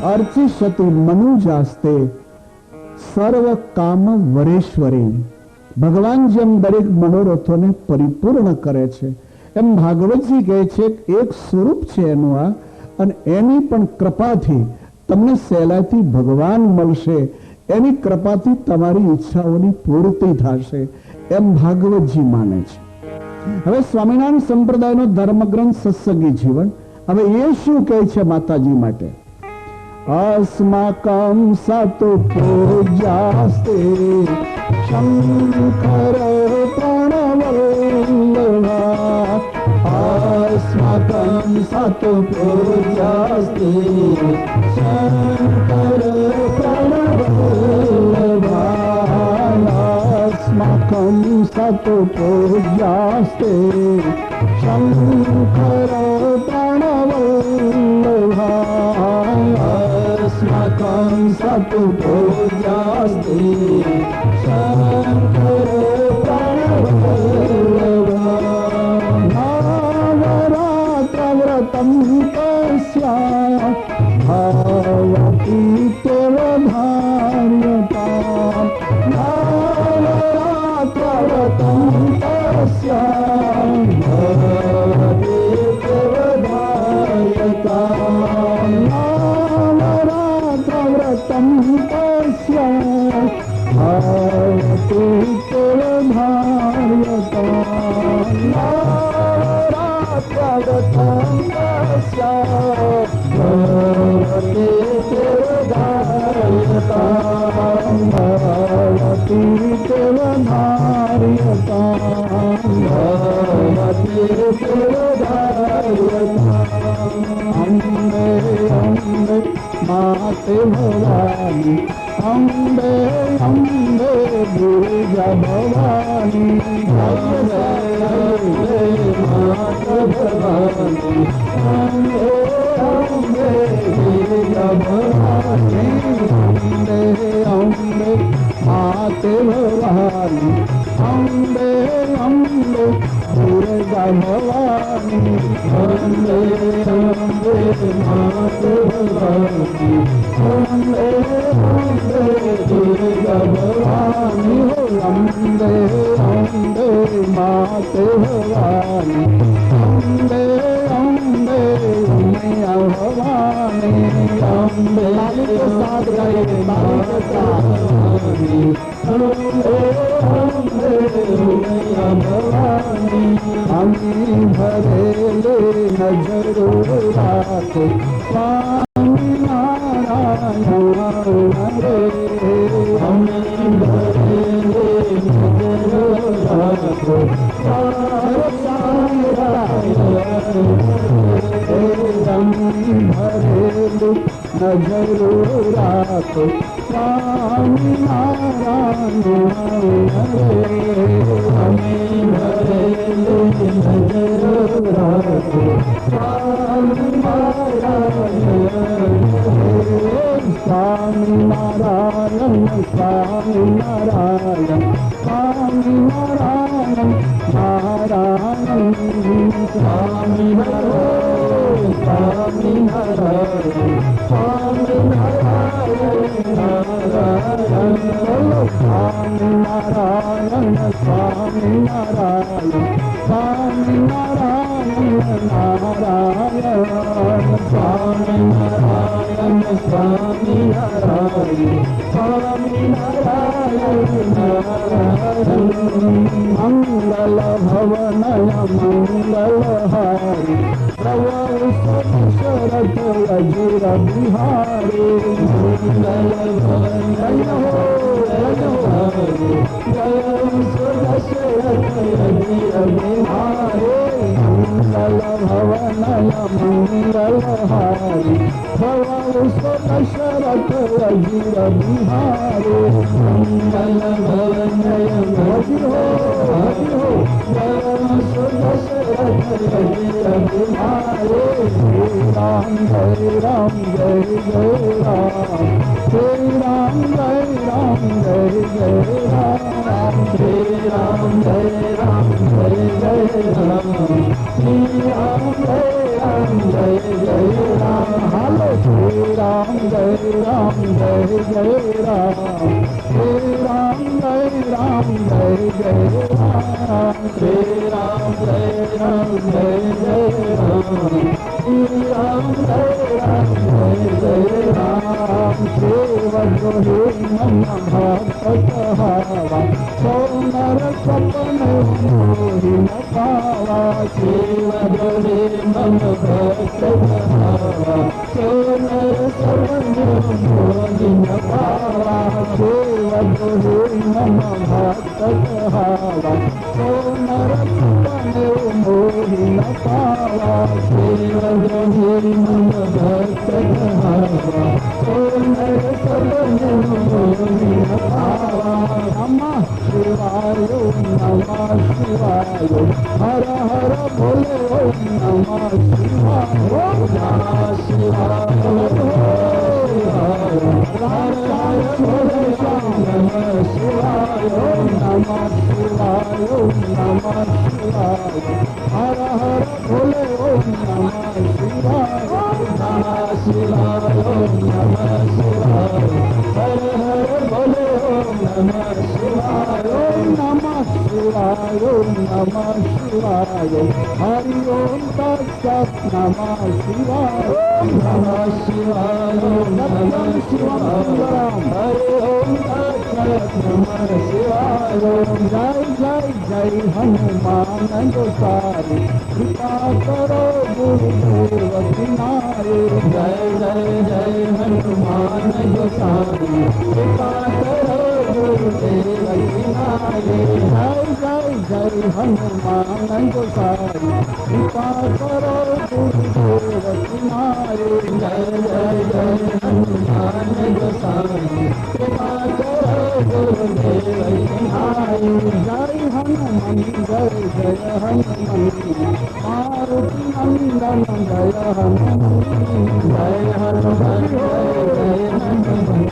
अर्चिष्यति मनुजास्ते सर्व काम वरेश्वरी भगवान જેમ દરેક મનોરથોને પરિપૂર્ણ કરે છે એમ ભાગવતજી કહે છે એક સ્વરૂપ છે એનું આ અને એની પણ કૃપાથી તમને સહેલાઈથી ભગવાન મળશે એની કૃપાથી તમારી ઈચ્છાઓની પૂર્તિ થશે એમ ભાગવતજી માને છે। હવે સ્વામિનારાયણ સંપ્રદાયનો ધર્મગ્રંથ સત્સંગી જીવન હવે એ શું કહે છે માતાજી માટે अस्माकं सतु पूज्यास्ते शंकर प्रणवल्लभा अस्माकं सतु पूज्यास्ते शंकर प्रणवल्लभा अस्माकं सतु पूज्यास्ते शंकर प्रणवल्लभा अस्माकं सतु पूज्यास्ते शंकर प्रणवल्लभा नवरात्रव्रतं तस्य भवति केवधार्यताम् नवरात्रव्रतं तस्य भवति केवधार्यताम् व्रतं तस्य भवति केवधार्यताम् नवरात्रव्रतं तस्य भवति केवधार्यताम् भवति केवधार्यताम् भवति केवधार्यताम् अम्बे अम्बे माते भवानी अम्बे अम्बे दुर्गा भवानी अम्बे माते भवानी अम्बे अम्बे दुर्गा भवानी अम्बे अम्बे माते भवानी अम्बे अम्बे दुर्गा भवानी अम्बे अम्बे माते भवानी अम्बे अम्बे दुर्गा भवानी हो अम्बे अम्बे माते भवानी अम्बे अम्बे उमैया भवानी अम्बे के साथ गए माता भवानी अम्बे अम्बे उमैया भवानी हमी भरेले नजरो राखो स्वामी नारायण हरे हमी भरेले नजरो राखो स्वामी नारायण भरेले नजरो राखो स्वामी नारायण हरे हमी भरेले नजरो राखो स्वामी नारायण स्वामी नारायण स्वामी नारायण स्वामी नारायण नारायण स्वामी नारायण स्वामी नारायण स्वामी नारायण नारायण स्वामी नारायण स्वामी नारायण स्वामी नारायण नारायण स्वामी नारायण स्वामी नारायण स्वामी नारायण नारायण मंगल भवनय मंगलहारी प्रभु शरद अजीर बिहारी मंगल भवनय मंगल भवनय मंगलहारी प्रभु शरद अजीर बिहारी मंगल भवनय हरि हो राम जय राम जय जय राम श्री राम जय राम जय जय राम श्री राम जय राम जय जय राम श्री राम जय राम जय जय राम हालो श्री राम जय राम जय जय राम श्री राम जय राम जय जय राम श्री राम जय राम जय जय राम श्री राम जय राम जय जय राम सेवद्रोही मम भक्त कहावा सौनर सपन मोहि न पावा सेवद्रोही मम भक्त कहावा सौनर सपन मोहि न पावा सेवद्रोही मम भक्त कहावा सौनर सपन मोहि न पावा सेवद्रोही मम भक्त कहावा सौनर सपन मोहि न पावा नमः शिवाय नमः शिवाय हर हर भोले ओम नमः शिवाय नमः शिवाय राम भोले नमः शिवाय नमः शिवाय नमः शिवाय हर हर भोले ओम नमः शिवाय नमः शिवाय नमः शिवाय हर हर भोले ओम नमः शिवाय नमः शिवाय नमः शिवाय हरि ओम तत्सत् नमः शिवाय नमः शिवाय नमः शिवाय हरि ओम तत्सत् नमः शिवाय जय जय जय हनुमान गोसाई कृपा करो गुरुदेव किनारे जय जय जय हनुमान गोसाई कृपा करो गुरुदेव किनारे जय जय जय हनुमान गोसाई कृपा करो गुरुदेव किनारे जय जय जय हनुमान गोसाई कृपा करो गुरुदेव किनारे जय हनुमान जय जय हनुमान मारुति नंदन जय हनुमान जय हनुमान जय जय हनुमान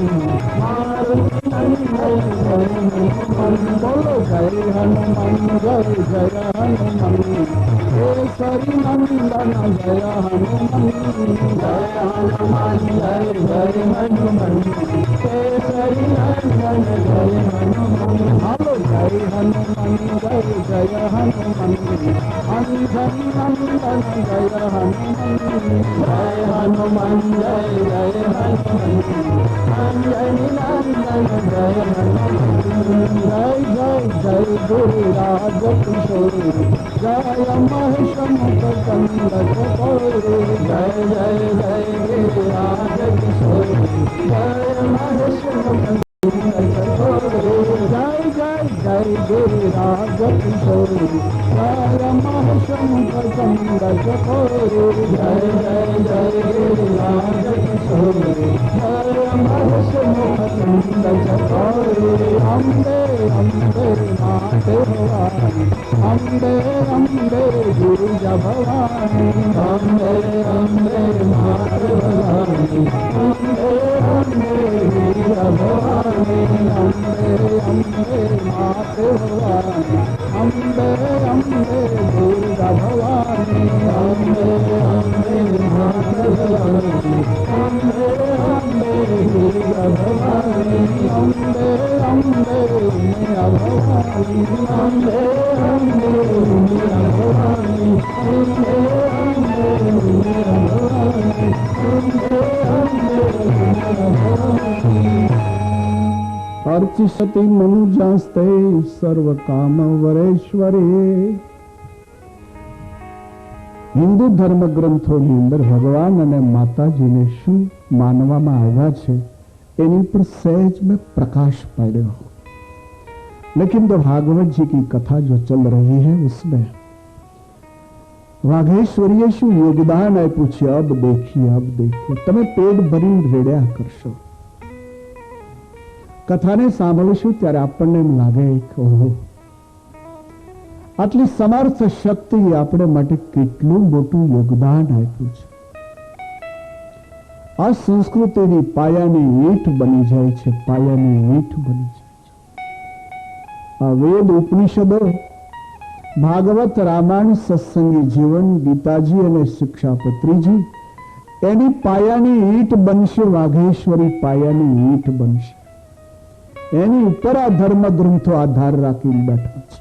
मारुति नंदन जय हनुमान बोलो जय हनुमान जय जय हनुमान केसरी नंदन जय हनुमान जय हनुमान जय जय हनुमान केसरी नंदन जय हनुमान हालो जय हनुमान जय जय हनुमान अंजनी नंदन जय हनुमान जय हनुमान जय जय हनुमान अंजनी नंदन जय हनुमान जय जय जय गुरुराज किशोर जय महेश मुख कंद चकोर जय जय जय गुरुराज किशोर जय महेश मुख जय जय जय गुरुराज किशोर जय महेश मुख कंद चकोर जय जय जय गुरुराज किशोर जय महेश मुख कंद चकोर अम्बे अम्बे माते भवानी अम्बे अम्बे गिरिज भवानी अम्बे अम्बे माते भवानी अम्बे अम्बे गिरिज भवानी अम्बे अम्बे माते भवानी अम्बे अम्बे गिरिज भवानी अम्बे अम्बे माते भवानी अम्बे अम्बे गिरिज भवानी अम्बे अम्बे भवानी अम्बे ભવંતિ મનુજાસ્તે સર્વ કામ વરેશ્વરે. હિન્દુ ધર્મ ગ્રંથોની અંદર ભગવાન અને માતાજીને શું માનવામાં આવ્યા છે એની પર सहज में प्रकाश पाड़ो. लेकिन तो भागवत जी की कथा जो चल रही है उसमें वाघेश्वरीએ શું યોગદાન આપ્યું છે अब देखिए તમે પેટ ભરીને રેડ્યા કરશો. કથાને સાંભળશું ત્યારે આપણને એમ લાગે કે ઓહો, આટલી સમર્થ શક્તિ આપણે માટે કેટલું મોટું યોગદાન આપ્યું છે. આ સંસ્કૃતિની પાયાની ઈંટ બની જાય છે, પાયાની ઈંટ બની જાય છે. આ વેદ ઉપનિષદો, ભાગવત, રામાયણ, સત્સંગી જીવન, ગીતાજી અને શિક્ષાપત્રીજી એની પાયાની ઈંટ બનશે. વાઘેશ્વરી પાયાની ઈંટ બનશે. એની ઉપર આ ધર્મ ગ્રંથો આધાર રાખીને બેઠા છે.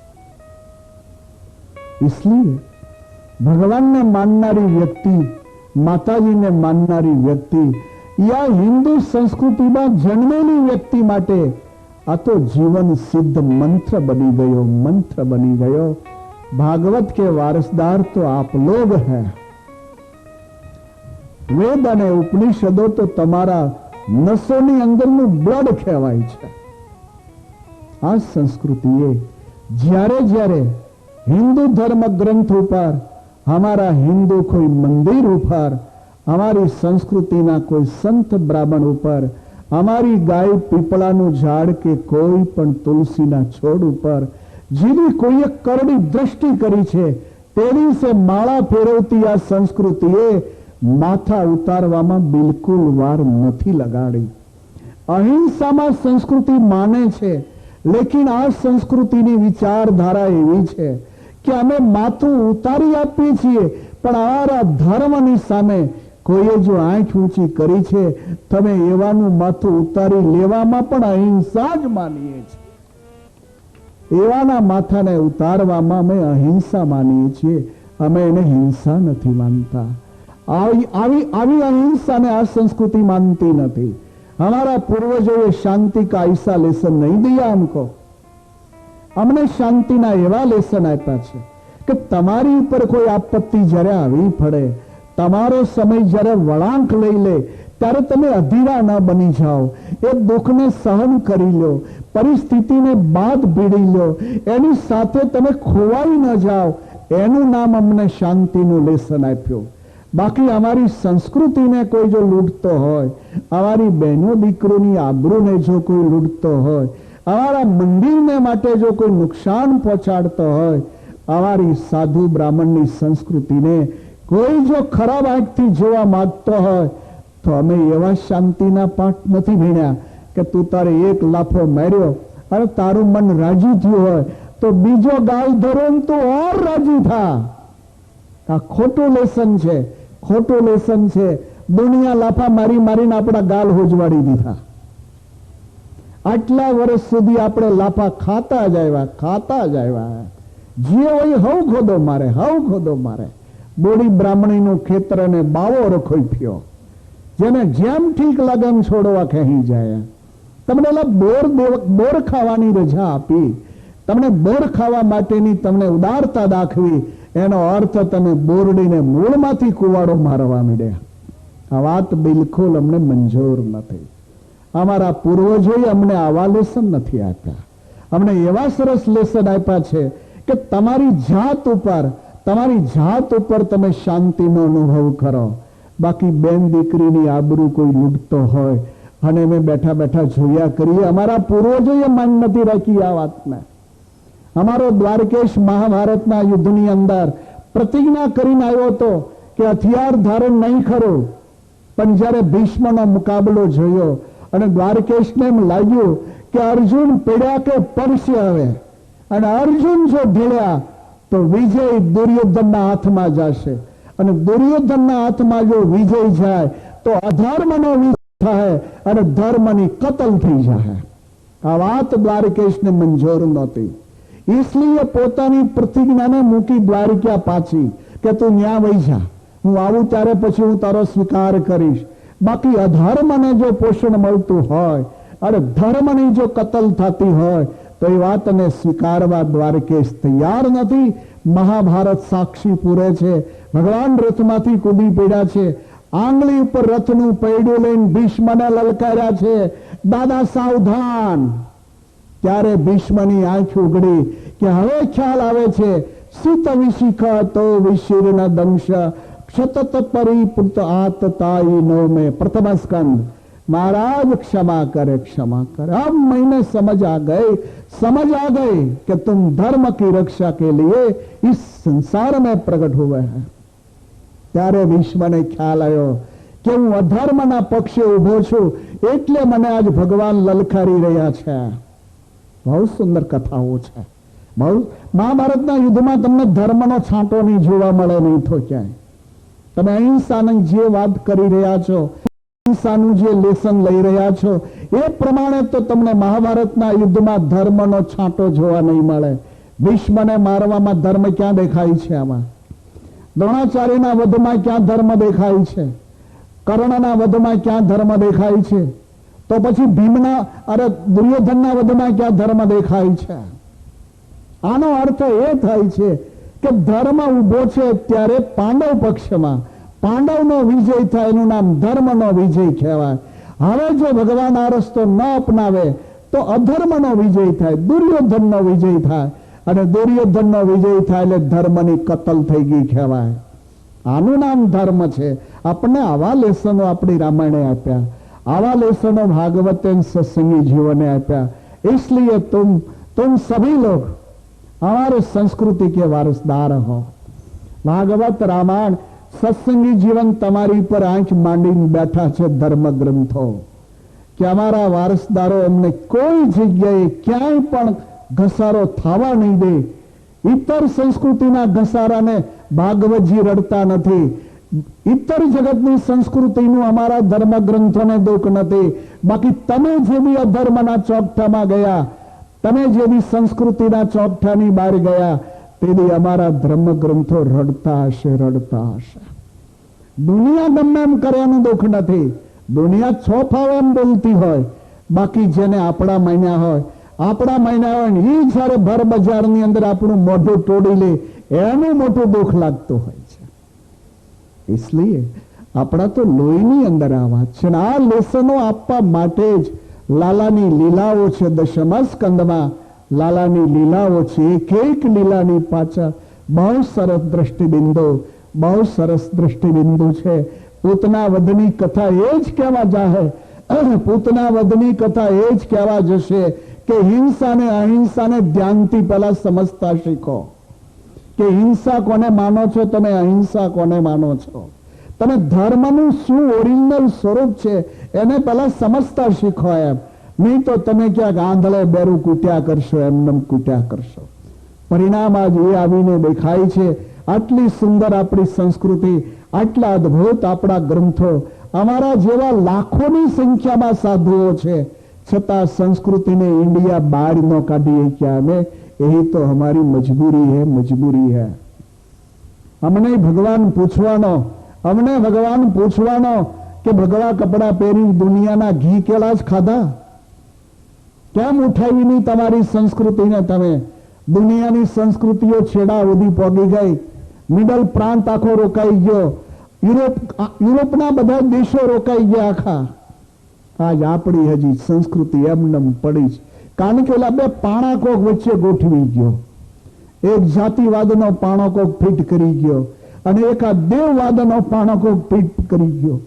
इसलिए ભગવાનને માનનારી વ્યક્તિ, માતાજીને માનનારી વ્યક્તિ યા હિન્દુ સંસ્કૃતિમાં જન્મેલી વ્યક્તિ માટે આ તો જીવન સિદ્ધ મંત્ર બની ગયો, મંત્ર બની ગયો. भागवत के वारसदार तो आप लोग हैं. वेद અને ઉપનિષદો તો તમારા નસોની અંદરનું બ્લડ કહેવાય છે. આ સંસ્કૃતિએ જ્યારે જ્યારે हिंदू धर्म ग्रंथ ऊपर, हमारा हिंदू कोई मंदिर ऊपर, हमारी संस्कृति ना कोई संत ब्राह्मण ऊपर, हमारी गाय पीपळाનું ઝાડ કે કોઈ પણ તુલસીના છોડ ઉપર જેની કોઈએ કરડી દ્રષ્ટિ કરી છે તેની સે માળા ફેરવતી આ સંસ્કૃતિએ માથા ઉતારવામાં બિલકુલ વાર નથી લગાડી. અહિંસામાં સંસ્કૃતિ માને છે, લેકિન આ સંસ્કૃતિની વિચારધારા એવી છે કે અમે માથું ઉતારી આપીએ છીએ, પણ અમારા ધર્મની સામે કોઈએ જો આંખ ઊંચી કરી છે તમે એવાનું માથું ઉતારી લેવામાં પણ અહિંસા જ માનીએ છીએ. એવાના માથાને ઉતારવામાં અમે અહિંસા માનીએ છીએ, અમે એને હિંસા નથી માનતા. આવી અહિંસાને આ સંસ્કૃતિ માનતી નથી. हमारा पूर्वजों शांति का ऐसा लेसन नहीं दिया हमको. हमने शांति ना एवा लेसन आप्या छे कि तमारी ऊपर कोई आपत्ति जरे आवी पड़े, तमारो समय जरे वळांक लई ले त्यारे तमे अधीरा न बनी जाओ. ए दुखने सहन करी लो, परिस्थितिने बाद भीड़ी लो, एनी साथे तमे खोवाई न जाओ. एનું નામ અમને શાંતિનું લેસન આપ્યું. बाकी हमारी संस्कृति ने कोई जो लूटतो होय, हमारी बहनों दीकरोनी आबरूने जो कोई लूटतो होय, हमारा मंदिर ने माटे जो कोई नुकसान पहुंचाड़तो होय, हमारी साधु ब्राह्मणनी संस्कृति ने कोई जो खराब आंखथी जोवा मागतो होय तो अमे एवा शांतिना पाठ नहीं भण्या कि तू तारे एक लाफो मार्यो अरे तारू मन राजी थयुं होय तो बीजो गाल धरो तो और राजी था. आ खोटું લેસન છે, ખોટું લેસન છે. દુનિયા લાફા મારી મારીને આપણા ગાલ હોજવાડી દીધા. આટલા વર્ષ સુધી આપણે લાફા ખાતા જ આવ્યા. જે હોય હવ ખોદો મારે. બોડી બ્રાહ્મણીનું ખેતરને બાવો રખોઈ થયો, જેને જેમ ઠીક લાગે એમ છોડવા કહી જાય. તમને બોર ખાવાની રજા આપી, તમને બોર ખાવા માટેની તમને ઉદારતા દાખવી, એનો અર્થ તમે બોરડીને મૂળમાંથી કુવાડો મારવા માંડ્યા. આ વાત બિલકુલ અમને મંજૂર નથી. અમારા પૂર્વજોએ અમને આવા લેસન નથી આપ્યા. અમને એવા સરસ લેસન આપ્યા છે કે તમારી જાત ઉપર તમે શાંતિનો અનુભવ કરો. બાકી બેન દીકરીની આબરૂ કોઈ લૂંટતો હોય અને મેં બેઠા બેઠા જોયા કરીએ, અમારા પૂર્વજોએ માન નથી રાખી આ વાતને. हमारो द्वारकेश महाभारतना युद्धनी अंदर प्रतिज्ञा करीने आव्यो तो कि हथियार धारण नहीं करो, पण ज्यारे भीष्मनो मुकाबलो जोयो अने द्वारकेशने एम लाग्युं कि अर्जुन पीड्या के परसे हवे अने अर्जुन जो ढील्या तो विजय दुर्योधनना हाथमां जशे अने दुर्योधनना हाथमां जो विजय जाय तो अधर्मनो विजय थाय अने धर्मनी कतल थई जाय. आ वात द्वारकेशने मंजूर नहोती. इसलिए पोतानी प्रतिज्ञा ने मूकी द्वारिका पाछी के तू न्या वही जा, हूँ आवू त्यारे पछी हूँ तारो स्वीकार करीश. बाकी अधर्म ने जो पोषण मळतुं होय અને ધર્મની જો કતલ થતી હોય તો એ વાતને સ્વીકારવા દ્વારકેશ તૈયાર નથી. મહાભારત સાક્ષી પૂરે છે. ભગવાન રથમાંથી કૂદી પડ્યા છે, આંગળી ઉપર રથનું પૈડું લઈને ભીષ્મને લલકાર્યા છે, દાદા સાવધાન. ત્યારે ભીષ્મની આંખ ઉઘડી કે હવે ખ્યાલ આવે છે, સિત વિશિખ તો વિશીર્ણ દંશ ક્ષતત પરિપુત આતતાઈ નો में प्रथम स्कंद. महाराज क्षमा करे, क्षमा करे. अब मैंने समझ आ गई कि तुम धर्म की रक्षा के लिए इस संसार में प्रकट हुए हैं. ત્યારે ભીષ્મને ખ્યાલ આવ્યો કે હું અધર્મના પક્ષે ઉભો છું, એટલે મને આજ ભગવાન લલકારી રહ્યા છે. બહુ સુંદર કથાઓ છે. બહુ મહાભારતના યુદ્ધમાં તમને ધર્મનો છાંટો નહીં જોવા મળે, નહીં તો ક્યાંય. તમે અહિંસાની જે વાત કરી રહ્યા છો, અહિંસાનું જે લેસન લઈ રહ્યા છો, એ પ્રમાણે તો તમને મહાભારતના યુદ્ધમાં ધર્મનો છાંટો જોવા નહીં મળે. ભીષ્મને મારવામાં ધર્મ ક્યાં દેખાય છે? આમાં દ્રોણાચાર્યના વધમાં ક્યાં ધર્મ દેખાય છે? કર્ણના વધમાં ક્યાં ધર્મ દેખાય છે? તો પછી ભીમના દુર્યોધનના વધમાં ક્યાં ધર્મ દેખાય છે? આનો અર્થ એ થાય છે કે ધર્મ ઉભો છે ત્યારે પાંડવ પક્ષમાં. પાંડવનો વિજય થાય એનું નામ ધર્મનો વિજય કહેવાય. હવે જો ભગવાન આ રસ્તો ન અપનાવે તો અધર્મનો વિજય થાય, દુર્યોધનનો વિજય થાય, અને દુર્યોધનનો વિજય થાય એટલે ધર્મની કતલ થઈ ગઈ કહેવાય. આનું નામ ધર્મ છે. આપણને આવા લેસનો આપણી રામાયણે આપ્યા, આવા લેસનો भागवत सत्संगी जीवन ने आप्या. इसलिए तुम सभी लोग हमारे संस्कृति के वारसदार हो. भागवत रामायण सत्संगी जीवन તમારી પર આંખ માંડીને બેઠા છે ધર્મ ગ્રંથો કે અમારા વારસદારો અમને કોઈ જગ્યાએ ક્યાંય પણ ઘસારો થવા નહીં દે. ઇતર સંસ્કૃતિના ઘસારાને ભાગવતજી રડતા નથી. ઇતર જગતની સંસ્કૃતિનું અમારા ધર્મ ગ્રંથોને દુઃખ નથી. બાકી તમે જે બી અધર્મના ચોકઠામાં ગયા, તમે જે બી સંસ્કૃતિના ચોકઠાની બહાર ગયા, તેથી અમારા ધર્મ ગ્રંથો રડતા હશે, રડતા હશે. દુનિયા ગમે એમ કર્યાનું દુઃખ નથી. દુનિયા છો ફાવે એમ બોલતી હોય, બાકી જેને આપણા માન્યા હોય, આપણા માન્યા હોય એ જયારે ભર બજારની અંદર આપણું મોઢું તોડી લે એનું મોટું દુઃખ લાગતું હોય છે. इसलिए આપણા તો લોહીની અંદર આ વાત છે. આ લેસનો આપવા માટે જ લાલાની લીલાઓ છે. દશમ સ્કંદમાં લાલાની લીલાઓ છે. એક લીલાની પાછળ બહુ સરસ દ્રષ્ટિબિંદુ, બહુ સરસ દ્રષ્ટિબિંદુ છે. પૂતના વધની કથા એ જ કહેવા જાહે, પૂતના વધની કથા એ જ કહેવા જશે કે હિંસાને અહિંસાને ધ્યાનથી પહેલા સમજતા શીખો કે હિંસા કોને માનો છો, તમે અહિંસા કોને માનો છો, તમે ધર્મનું શું ઓરિજિનલ સ્વરૂપ છે એને પહેલા સમજતા શીખો. એમ નહીં તો તમે ક્યાંક આંધળે બેરું કૂટ્યા કરશો, એમને કૂટ્યા કરશો. પરિણામ આજ એ આવીને દેખાય છે. આટલી સુંદર આપણી સંસ્કૃતિ, આટલા અદ્ભુત આપણા ગ્રંથો, અમારા જેવા લાખોની સંખ્યામાં સાધુઓ છે, છતાં સંસ્કૃતિને इंडिया બહાર ન કાઢીએ ક્યાં અમે. यही तो हमारी मजबूरी है, मजबूरी है. हमने भगवान पूछवानो कि भगवा कपड़ा पहरी दुनियाना घी केला ज खाधा, केम उठावी नहीं तमारी संस्कृति ने? तमे दुनियानी संस्कृतिओ छेड़ा उदी पगी गई. मिडल प्रांत आखो रोकाई गयो, यूरोपना बधा देशो रोकाई गया आखा. आज आपणी हजी संस्कृति एमनेम पड़ी छे. કારણ કે ઓલા બે પાણા કોક વચ્ચે ગોઠવી ગયો. એક જાતિવાદનો પાણો કોક ફિટ કરી ગયો અને એક આ દેવવાદનો પાણો કોક ફિટ કરી ગયો.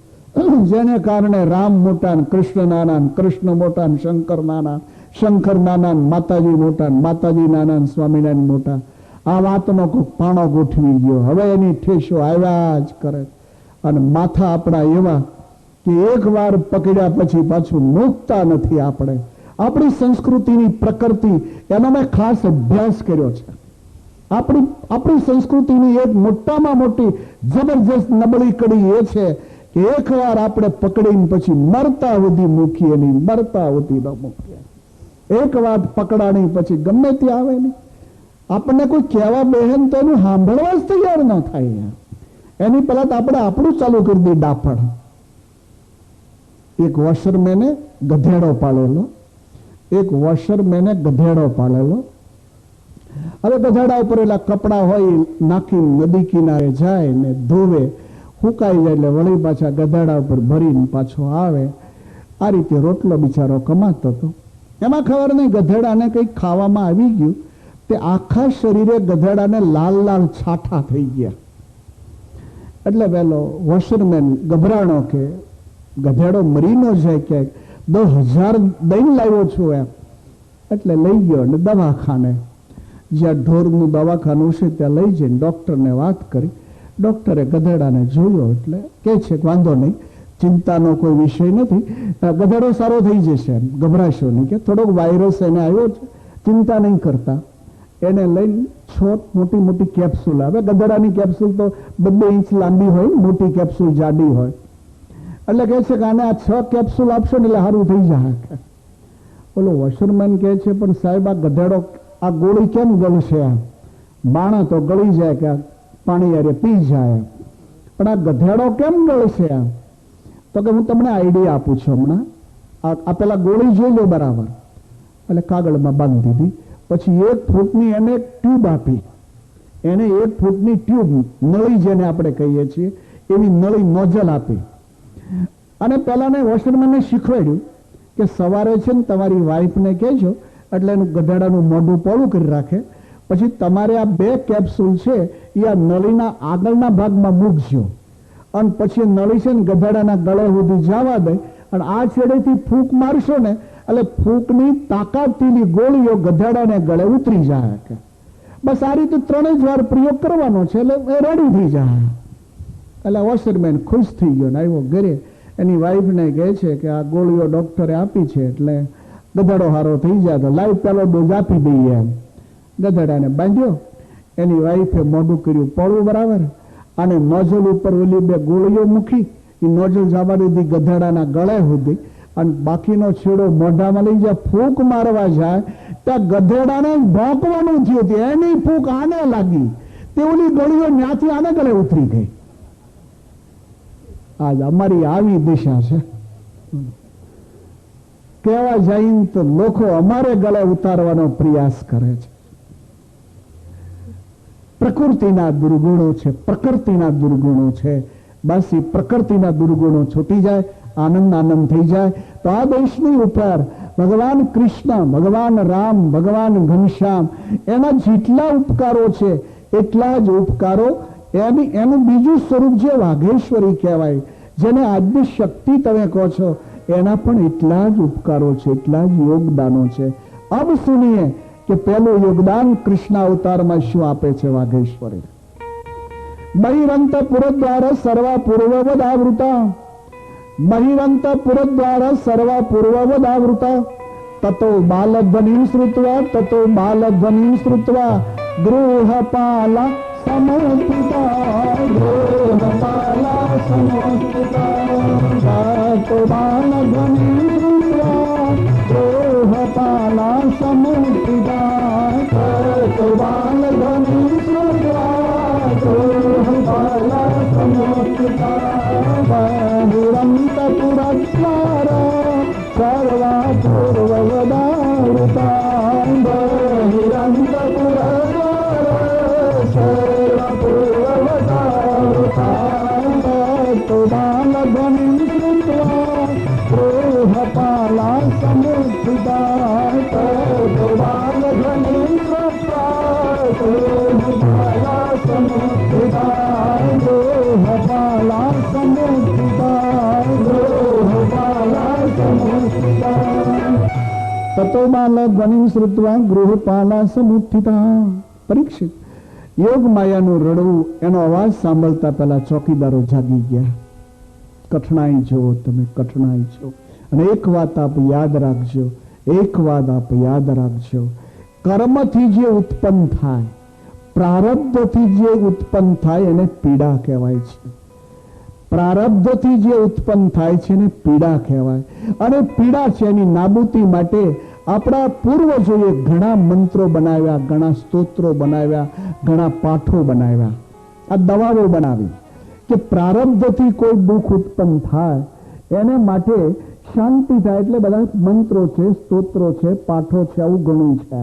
જેને કારણે રામ મોટા, કૃષ્ણ નાના, કૃષ્ણ મોટા, શંકર નાના, શંકર નાના, માતાજી મોટા, માતાજી નાના, સ્વામિનારાયણ મોટા. આ વાતનો કોક પાણો ગોઠવી ગયો. હવે એની ઠેસો આવ્યા જ કરે. અને માથા આપણા એવા કે એક વાર પકડ્યા પછી પાછું મૂકતા નથી. આપણે આપણી સંસ્કૃતિની પ્રકૃતિ એનો મેં ખાસ અભ્યાસ કર્યો છે. આપણી સંસ્કૃતિની એક મોટામાં મોટી જબરજસ્ત નબળી કડી એ છે કે એકવાર આપણે પકડીને પછી મરતા સુધી મૂકીએ નહીં, મરતા સુધી ન મૂકીએ. એક વાત પકડાણી પછી ગમે તે આવે નહીં. આપણને કોઈ કહેવા બહેન તો એનું સાંભળવા જ તૈયાર ન થાય. એની પહેલા તો આપણે આપણું ચાલુ કરી દઈએ ડાફણ. એક વોશરમેને ગધેડો પાળેલો, એક વોશરમેને ગધેડો પાળેલો. હવે ગધેડા ઉપર એલા કપડા હોય નાખી નદી કિનારે જાય ને ધોવે, સુકાઈ જાય એટલે વળી પાછા ગધેડા ઉપર ભરીને પાછો આવે. આ રીતે રોટલો બિચારો કમાતો હતો. એમાં ખબર નહીં ગધેડાને કંઈક ખાવામાં આવી ગયું, તે આખા શરીરે ગધેડાને લાલ લાલ છાઠા થઈ ગયા. એટલે પેલો વોશરમેન ગભરાણો કે ગધેડો મરી ન જાય ક્યાંક, 10,000 દઈને લાવ્યો છું એમ. એટલે લઈ ગયો ને દવાખાને, જ્યાં ઢોરનું દવાખાનું છે ત્યાં લઈ જઈને ડૉક્ટરને વાત કરી. ડૉક્ટરે ગધેડાને જોયો એટલે કહે છે કે વાંધો નહીં, ચિંતાનો કોઈ વિષય નથી, ગધેડો સારો થઈ જશે, એમ ગભરાશો નહીં, કે થોડોક વાયરસ એને આવ્યો છે, ચિંતા નહીં કરતા. એને લઈને 6 મોટી મોટી કેપ્સ્યુલ આવે. ગધેડાની કેપ્સ્યુલ તો 2 ઇંચ લાંબી હોય, મોટી કેપ્સ્યુલ જાડી હોય. એટલે કહે છે કે આને આ 6 કેપ્સ્યુલ આપશો ને એટલે સારું થઈ જાય. ઓલો વોશરમેન કહે છે પણ સાહેબ આ ગધેડો આ ગોળી કેમ ગળશે? બાણા તો ગળી જાય કે પાણી યારે પી જાય, પણ આ ગધેડો કેમ ગળશે? તો કે હું તમને આઈડિયા આપું છું હમણાં, આ પેલા ગોળી જોઈ લો બરાબર. એટલે કાગળમાં બાંધી દીધી. પછી 1 ફૂટની એને એક ટ્યુબ આપી. એને 1 ફૂટની ટ્યુબ, નળી જેને આપણે કહીએ છીએ એવી નળી નોઝલ આપી. અને પેલાને વોશરમેનને શીખવાડ્યું કે સવારે છે ને તમારી વાઈફને કહેજો એટલે એનું ગધેડાનું મોઢું પોળું કરી રાખે. પછી તમારે આ 2 કેપ્સ્યુલ છે એ આ નળીના આગળના ભાગમાં મૂકજો, અને પછી નળી છે ને ગધેડાના ગળે સુધી જવા દે, અને આ છેડેથી ફૂંક મારશો ને એટલે ફૂંકની તાકાતથી ગોળીઓ ગધેડાને ગળે ઉતરી જાય. બસ આ રીતે 3 જ વાર પ્રયોગ કરવાનો છે એટલે એ રેડી થઈ જાય. એટલે વોશરમેન ખુશ થઈ ગયો ને આવ્યો ઘરે. એની વાઈફને કહે છે કે આ ગોળીઓ ડૉક્ટરે આપી છે એટલે ગધેડો હારો થઈ જાય, તો લાઈવ પેલો ડોઝ આપી દઈએ એમ. ગધેડાને બાંધ્યો. એની વાઈફે મોઢું કર્યું પોળું બરાબર, અને નોઝલ ઉપર ઓલી 2 ગોળીઓ મૂકી. એ નોઝલ જવા દીધી ગધેડાના ગળે સુધી, અને બાકીનો છેડો મોઢામાં લઈ જાય. ફૂંક મારવા જાય ત્યાં ગધેડાને ભોંકવાનું થયું હતું. એની ફૂંક આને લાગી, તે ઓલી ગોળીઓ ત્યાંથી આને ગળે ઉતરી ગઈ. આજ અમારી આવી દિશા છે. કહેવા જઈને તો લોકો અમારે ગળે ઉતારવાનો પ્રયાસ કરે છે. પ્રકૃતિના દુર્ગુણો છે, પ્રકૃતિના દુર્ગુણો છે. બસ એ પ્રકૃતિના દુર્ગુણો છૂટી જાય, આનંદ આનંદ થઈ જાય. તો આ દેશની ઉપર ભગવાન કૃષ્ણ, ભગવાન રામ, ભગવાન ઘનશ્યામ એના જેટલા ઉપકારો છે એટલા જ ઉપકારો એનું બીજું સ્વરૂપ જે વાઘેશ્વરી કહેવાય, જેને આજની શક્તિ તમે કહો છો, એના પણ એટલા જ ઉપકારો છે, એટલા જ યોગદાનો છે. અબ સુનિએ કે પહેલું યોગદાન કૃષ્ણ અવતારમાં શું આપે છે વાઘેશ્વરી. બહિરંત પુરદ્વાર સર્વા પૂર્વવદાવૃતા, બહિરંત પુરદ્વાર સર્વા પૂર્વવદાવૃતા, તતો બાલધ્વનિં શ્રુત્વા, તતો બાલધ્વનિં શ્રુત્વા ગૃહપાલા સમુત્થિતા, ગૃહપાલા સમુત્થિતા, તતો બાલધ્વનિં શ્રુત્વા ગૃહપાલા સમુત્થિતા, તતો બાલધ્વનિં શ્રુત્વા ગૃહપાલા સમુત્થિતા, બહિરંત પુરદ્વાર સર્વા પૂર્વવદાવૃતા, બહિરંત પુરદ્વાર સર્વા પૂર્વવદાવૃતા, તો બાલધ્વનિં શ્રુત્વા ગૃહપાલા સમુત્થિતા, તો બાલધ્વનિં શ્રુત્વા ગૃહપાલા સમુત્થિતા, ગૃહપાલા સમુત્થિતા, ગૃહપાલા સમુત્થિતા, તતો બાલધ્વનિં શ્રુત્વા ગૃહપાલા સમુત્થિતા. પરીક્ષિત યોગ માયાનું રડવું, એનો અવાજ સાંભળતા પહેલા ચોકીદારો જાગી ગયા. કઠણાઈ જુઓ તમે, કઠણાઈ જુઓ. અને એક વાત આપ યાદ રાખજો, એક વાત આપ યાદ રાખજો, કર્મથી જે ઉત્પન્ન થાય, પ્રારબ્ધથી જે ઉત્પન્ન થાય એને પીડા કહેવાય છે. પ્રારબ્ધથી જે ઉત્પન્ન થાય છે એને પીડા કહેવાય. અને પીડા છે એની નાબૂદી માટે આપણા પૂર્વજોએ ઘણા મંત્રો બનાવ્યા, ઘણા સ્તોત્રો બનાવ્યા, ઘણા પાઠો બનાવ્યા, આ દવાઓ બનાવી કે પ્રારબ્ધથી કોઈ દુઃખ ઉત્પન્ન થાય એને માટે શાંતિ થાય એટલે બધા મંત્રો છે, સ્તોત્રો છે, પાઠો છે, આવું ઘણું છે.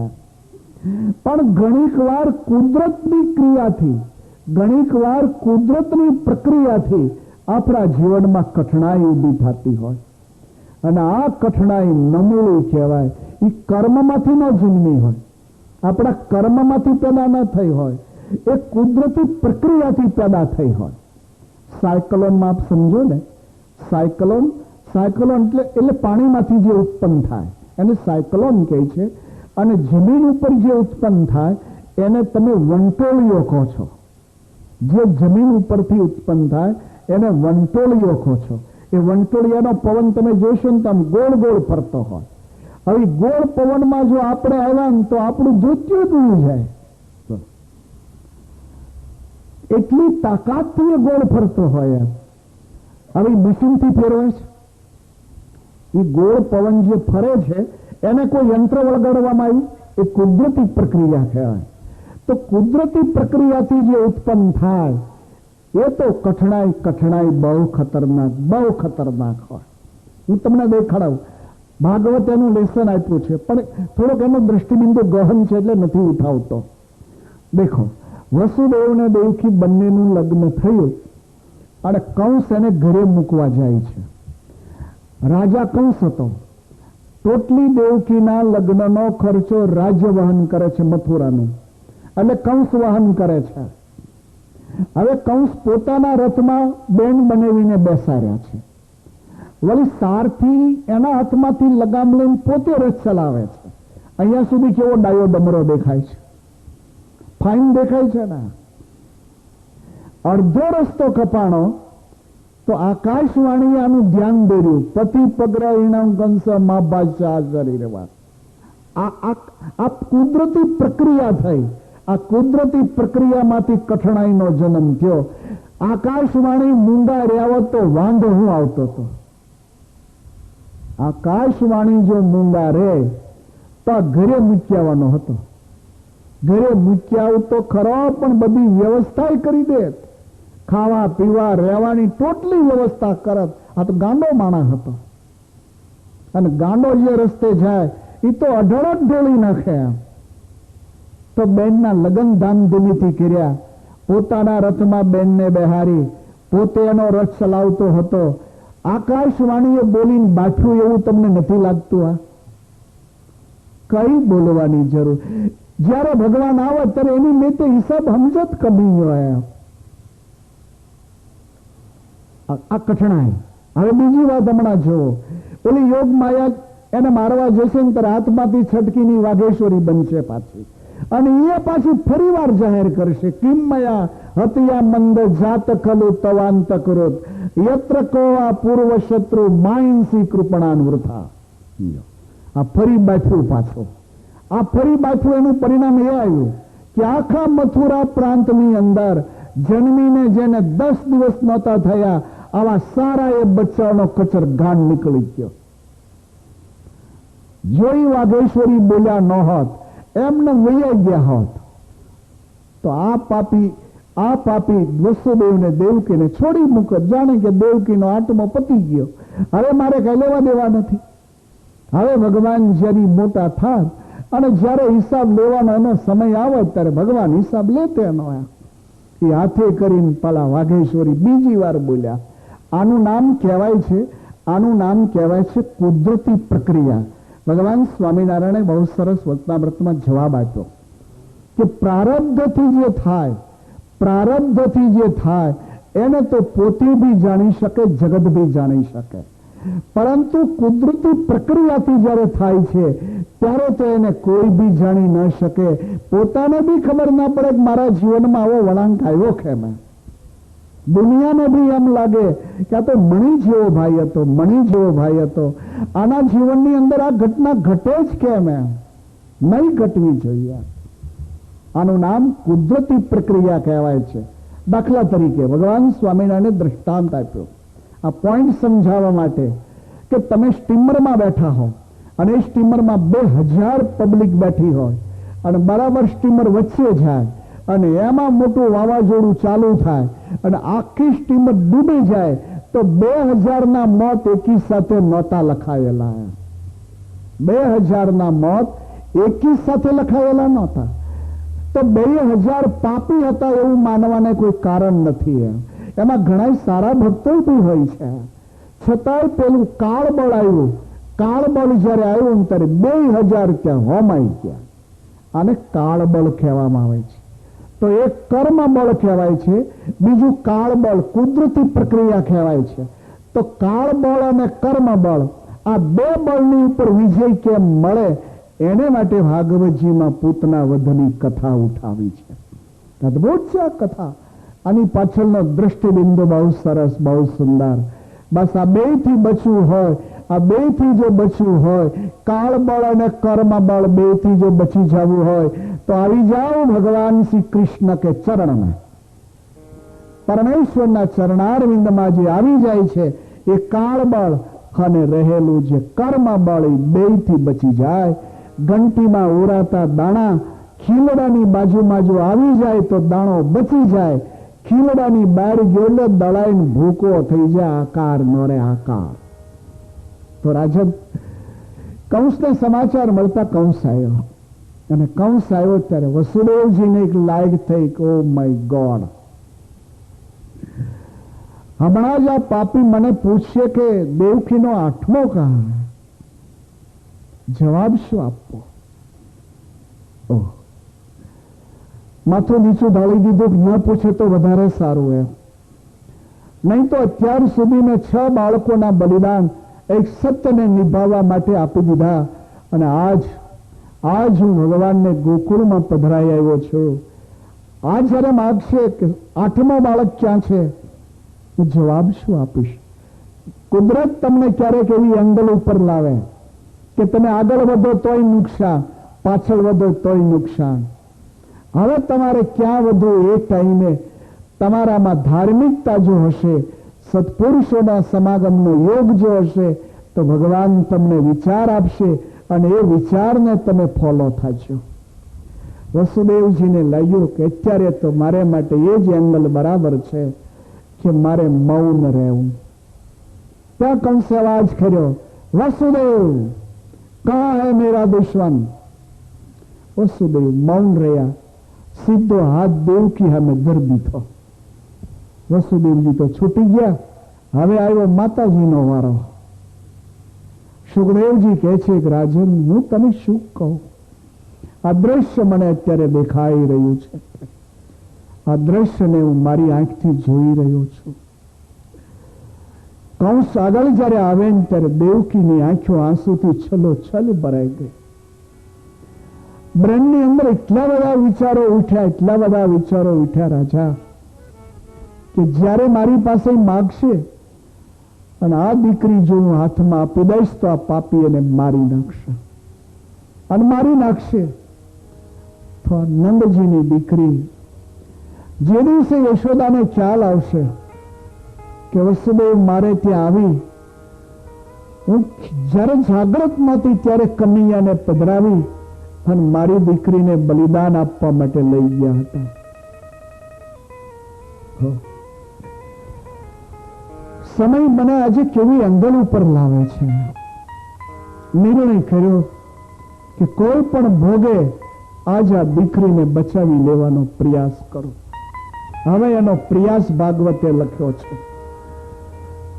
પણ ઘણીક વાર કુદરતની ક્રિયાથી, ઘણીક વાર કુદરતની પ્રક્રિયાથી આપણા જીવનમાં કઠણાઈ ઊભી થતી હોય અને આ કઠણાઈ નમૂળી કહેવાય. એ કર્મમાંથી ન જન્મી હોય, આપણા કર્મમાંથી પેદા ન થઈ હોય, એ કુદરતી પ્રક્રિયાથી પેદા થઈ હોય. સાયક્લોનમાં આપ સમજો ને, સાયક્લોન એટલે પાણીમાંથી જે ઉત્પન્ન થાય એને સાયક્લોન કહે છે. અને જમીન ઉપર જે ઉત્પન્ન થાય એને તમે વંટોળીઓ કહો છો. જે જમીન ઉપરથી ઉત્પન્ન થાય એને વંટોળીઓ કહો છો. એ વંટોળિયાનો પવન તમે જોશો ને તો આમ ગોળ ગોળ ફરતો હોય. હવે ગોળ પવનમાં જો આપણે આવ્યા ને તો આપણું ધોતિયું જ ઉડી જાય. એટલી તાકાતથી એ ગોળ ફરતો હોય. હવે મશીનથી ફેરવાય છે. એ ગોળ પવન જે ફરે છે એને કોઈ યંત્ર વળગાડવામાં આવ્યું? એ કુદરતી પ્રક્રિયા કહેવાય. તો કુદરતી પ્રક્રિયાથી જે ઉત્પન્ન થાય એ તો કઠણાઈ બહુ ખતરનાક હોય. હું તમને દેખાડાવું. ભાગવત એનું લેસન આપ્યું છે, પણ થોડોક એનો દ્રષ્ટિબિંદુ ગહન છે એટલે નથી ઉઠાવતો. દેખો, વસુદેવ ને દેવકી બંનેનું લગ્ન થયું અને કંસ એને ઘરે મૂકવા જાય છે. રાજા કંસ હતો. ટોટલી દેવકીના લગ્નનો ખર્ચો રાજ્ય વહન કરે છે, મથુરાનું, એટલે કંસ વહન કરે છે. હવે કંસ પોતાના રથમાં બેન બનાવીને બેસાડ્યા છે. વળી સારથી એના હાથમાંથી લગામ લઈને પોતે રથ ચલાવે છે. અહીંયા સુધી કેવો ડાયો ડમરો દેખાય છે, ફાઇન દેખાય છે ને. અડધો રસ્તો કપાણો તો આકાશવાણી આનું ધ્યાન દોર્યું. પતિ પગરાઈણામ કંસ મા બાદશાહ શરીરવા. આ કુદરતી પ્રક્રિયા થઈ. આ કુદરતી પ્રક્રિયામાંથી કઠણાઈનો જન્મ થયો. આકાશવાણી મૂંગા રહ્યા હોત તો વાંધો હું આવતો હતો. આકાશવાણી જો મૂંગા રહે તો આ ઘરે મૂક્યાવાનો હતો. ઘરે મૂક્યા આવતો ખરો, પણ બધી વ્યવસ્થા કરી દે. ખાવા પીવા રહેવાની ટોટલી વ્યવસ્થા કરત. આ તો ગાંડો માણસ હતો. અને ગાંડો જે રસ્તે જાય એ તો અઢળ જ ઢોળી નાખે. તો બેનના લગ્ન ધામધૂમીથી કર્યા. પોતાના રથમાં બેનને બેહારી, પોતે એનો રથ ચલાવતો હતો. આકાશવાણીએ બોલીને બાઠ્યું એવું તમને નથી લાગતું? આ કઈ બોલવાની જરૂર? જ્યારે ભગવાન આવે ત્યારે એની મેં તો હિસાબ સમજત કમી હોય. આ કઠણાઈ. હવે બીજી વાત હમણાં જુઓ. ઓલી યોગ માયા એને મારવા જશે ને ત્યારે હાથમાંથી છટકીની વાઘેશ્વરી બનશે પાછી, અને એ પાછી ફરી વાર જાહેર કરશે. કિમયા હત્યા મંદ જાત ખલુ તવાંત કરોત યત્ર કો આ પૂર્વ શત્રુ માઇન્સી કૃપણાન વૃથા. આ ફરી બાઠ્યું પાછો. આ ફરી બાઠ્યું એનું પરિણામ એ આવ્યું કે આખા મથુરા પ્રાંતની અંદર જન્મીને જેને 10 દિવસ નહોતા થયા આવા સારા એ બચ્ચાનો કચર ગાન નીકળી ગયો. જોઈ વાઘેશ્વરી બોલ્યા ન હોત, એમને વૈયા ગયા હોત તો આ પાપી વસુદેવને દેવકીને છોડી મૂકત. જાણે કે દેવકીનો આત્મો પતી ગયો, હવે મારે કઈ લેવા દેવા નથી. હવે ભગવાન જ્યારે મોટા થાય અને જ્યારે હિસાબ લેવાનો એનો સમય આવે ત્યારે ભગવાન હિસાબ લેતે એનો. એ હાથે કરીને પેલા વાઘેશ્વરી બીજી વાર બોલ્યા. આનું નામ કહેવાય છે કુદરતી પ્રક્રિયા. ભગવાન સ્વામિનારાયણે બહુ સરસ વચનામૃતમાં જવાબ આપ્યો કે પ્રારબ્ધથી જે થાય એને તો પોતે બી જાણી શકે, જગત બી જાણી શકે, પરંતુ કુદરતી પ્રક્રિયાથી જ્યારે થાય છે ત્યારે તો એને કોઈ બી જાણી ન શકે. પોતાને બી ખબર ના પડે કે મારા જીવનમાં આવો વળાંક આવ્યો કે મેં. દુનિયાને બી એમ લાગે કે આ તો મણી જેવો ભાઈ હતો, આના જીવનની અંદર આ ઘટના ઘટે જ કેમ? નહીં ઘટવી જોઈએ. આનું નામ કુદરતી પ્રક્રિયા કહેવાય છે. દાખલા તરીકે ભગવાન સ્વામિનારાયણે દ્રષ્ટાંત આપ્યો આ પોઈન્ટ સમજાવવા માટે કે તમે સ્ટીમરમાં બેઠા હો અને એ સ્ટીમરમાં 2000 પબ્લિક બેઠી હોય અને બરાબર સ્ટીમર વચ્ચે જાય અને એમાં મોટું વાવાઝોડું ચાલુ થાય અને આખી સ્ટીમર ડૂબી જાય તો તો 2000 મોત એકી સાથે નહોતા લખાયેલા. 2000 મોત એકી સાથે લખાયેલા નહોતા. તો 2000 પાપી હતા એવું માનવાને કોઈ કારણ નથી. એમાં ઘણા સારા ભક્તો પણ હોય છે. છતાંય પેલું કાળબળ આવ્યું. કાળબળ જયારે આવ્યું ત્યારે 2000 ત્યાં હોમાઈ ગયા. આને કાળબળ કહેવામાં આવે છે. તો એક કર્મ બળ કહેવાય છે, બીજું કાળબળ કુદરતી પ્રક્રિયા કહેવાય છે. તો કાળબળ અને કર્મ બળ આ બે બળની ઉપર વિજય કેમ મળે એને માટે ભાગવતજીમાં પૂતના વધની કથા ઉઠાવી છે. અદભુત છે આ કથા. આની પાછળનો દ્રષ્ટિબિંદુ બહુ સરસ, બહુ સુંદર. બસ આ બે થી બચવું હોય, આ બે થી જો બચવું હોય, કાળબળ અને કર્મ બળ બે થી જો બચી જવું હોય તો આવી જાઓ ભગવાન શ્રી કૃષ્ણ કે ચરણમાં. પરમેશ્વરના ચરણારવિંદમાં જે આવી જાય છે એ કાળબળ અને રહેલું જે કર્મ બળ એ બે થી બચી જાય. ઘંટીમાં ઓરાતા દાણા ખીલડાની બાજુમાં જો આવી જાય તો દાણો બચી જાય. ખીલડાની બહાર ગયો એટલે દળાઈને ભૂકો થઈ જાય. આકાર નોરે આકાર. તો રાજા કંસને સમાચાર મળતા કંસ આવ્યો, અને કંસ આવ્યો ત્યારે વસુદેવજીને એક લાયક થઈ કે ઓ માય ગોડ, હમણાં જ આ પાપી મને પૂછશે કે દેવકીનો 8મો કહાં, જવાબ શું આપવો? માથું નીચું ઢાળી દીધું. ન પૂછે તો વધારે સારું. એમ નહીં તો અત્યાર સુધી મેં 6 બાળકોના બલિદાન એક સત્યને નિભાવવા માટે આપી દીધા, અને આજ હું ભગવાનને ગોકુળમાં પધરાઈ આવ્યો છું. આ જયારે માગશે કે 8મો બાળક ક્યાં છે, હું જવાબ શું આપીશ? કુદરત તમને ક્યારેક એવી એંગલ ઉપર લાવે કે તમે આગળ વધો તોય નુકસાન, પાછળ વધો તોય નુકસાન. હવે તમારે ક્યાં વધવું એ ટાઈમે તમારામાં ધાર્મિકતા જો હશે, સત્પુરુષોના સમાગમનો યોગ જો હશે તો ભગવાન તમને વિચાર આપશે અને એ વિચારને તમે ફોલો થશો. વસુદેવજીને લાગ્યું કે અત્યારે તો મારે માટે એ જ એંગલ બરાબર છે કે મારે મૌન રહેવું. ત્યાં કંસે અવાજ કર્યો, વસુદેવ કહા હૈ મેરા દુશ્મન. વસુદેવ મૌન રહ્યા. સીધો હાથ દેવકી સામે ધરી દીધો. વસુદેવજી તો છૂટી ગયા. હવે આવ્યો માતાજીનો વારો. સુખદેવજી કહે છે કે રાજન, હું તને શું કહું? આ દ્રશ્ય મને અત્યારે દેખાઈ રહ્યું છે. આ દ્રશ્યને હું મારી આંખથી જોઈ રહ્યો છું. કંસ આગળ જયારે આવે ને ત્યારે દેવકીની આંખો આંસુથી છલોછલ ભરાઈ ગઈ. બ્રેનની અંદર એટલા બધા વિચારો ઉઠ્યા રાજા, કે જ્યારે મારી પાસે માગશે અને આ દીકરી જો હું હાથમાં આપી દઈશ તો આ પાપી એને મારી નાખશે, અને મારી નાખશે તો નંદજીની દીકરી, જે દિવસે યશોદાને ખ્યાલ આવશે કે વસુદેવ મારે ત્યાં આવી, હું જ્યારે જાગ્રત નહોતી ત્યારે કનૈયાને પધરાવી અને મારી દીકરીને બલિદાન આપવા માટે લઈ ગયા હતા. સમય મને આજે કેવી એંગલ ઉપર લાવે છે. નિર્ણય કર્યો કે કોઈ પણ ભોગે આજ આ દીકરીને બચાવી લેવાનો પ્રયાસ કરો. હવે એનો પ્રયાસ ભાગવતે લખ્યો છે.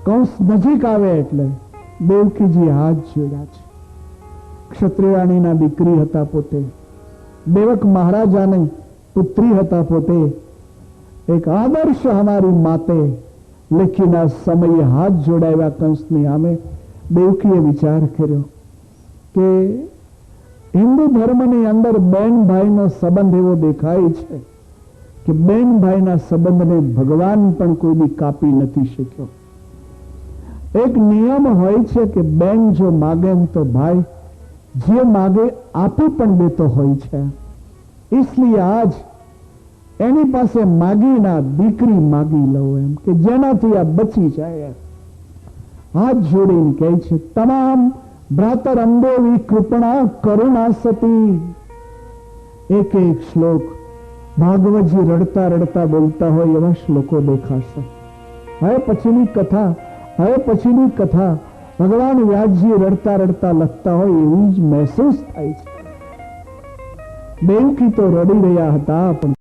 કંસ નજીક આવે એટલે દેવકીજી હાથ જોડ્યા છે. ક્ષત્રિયાણીના દીકરી હતા પોતે, દેવક મહારાજાની પુત્રી હતા પોતે, એક આદર્શ હમારી માતે, લેખીના સમયે હાથ જોડાવ્યા કંસની સામે. દેવકીએ વિચાર કર્યો કે હિન્દુ ધર્મની અંદર બેન ભાઈનો સંબંધ એવો દેખાય છે કે બેન ભાઈના સંબંધને ભગવાન પણ કોઈ કાપી નથી શક્યો. એક નિયમ હોય છે કે બેન જો માગે તો ભાઈ જે માગે આપી પણ દેતો હોય છે. इसलिए આજ એની પાસે માગી ના દીકરી માગી લો, એમ કે જેનાથી આ બચી જાય. હાથ જોડીને કહે છે, તમામ ભ્રાતર અંબોવી કૃપણા કરુણા સતી. એક એક શ્લોક ભાગવતજી રડતા રડતા બોલતા હોય એવા શ્લોકો દેખાશે. હવે પછીની કથા હવે પછીની કથા ભગવાન વ્યાસજી રડતા રડતા લખતા હોય એવું જ મહેસૂસ થાય છે. દેવકી તો રડી રહ્યા હતા પણ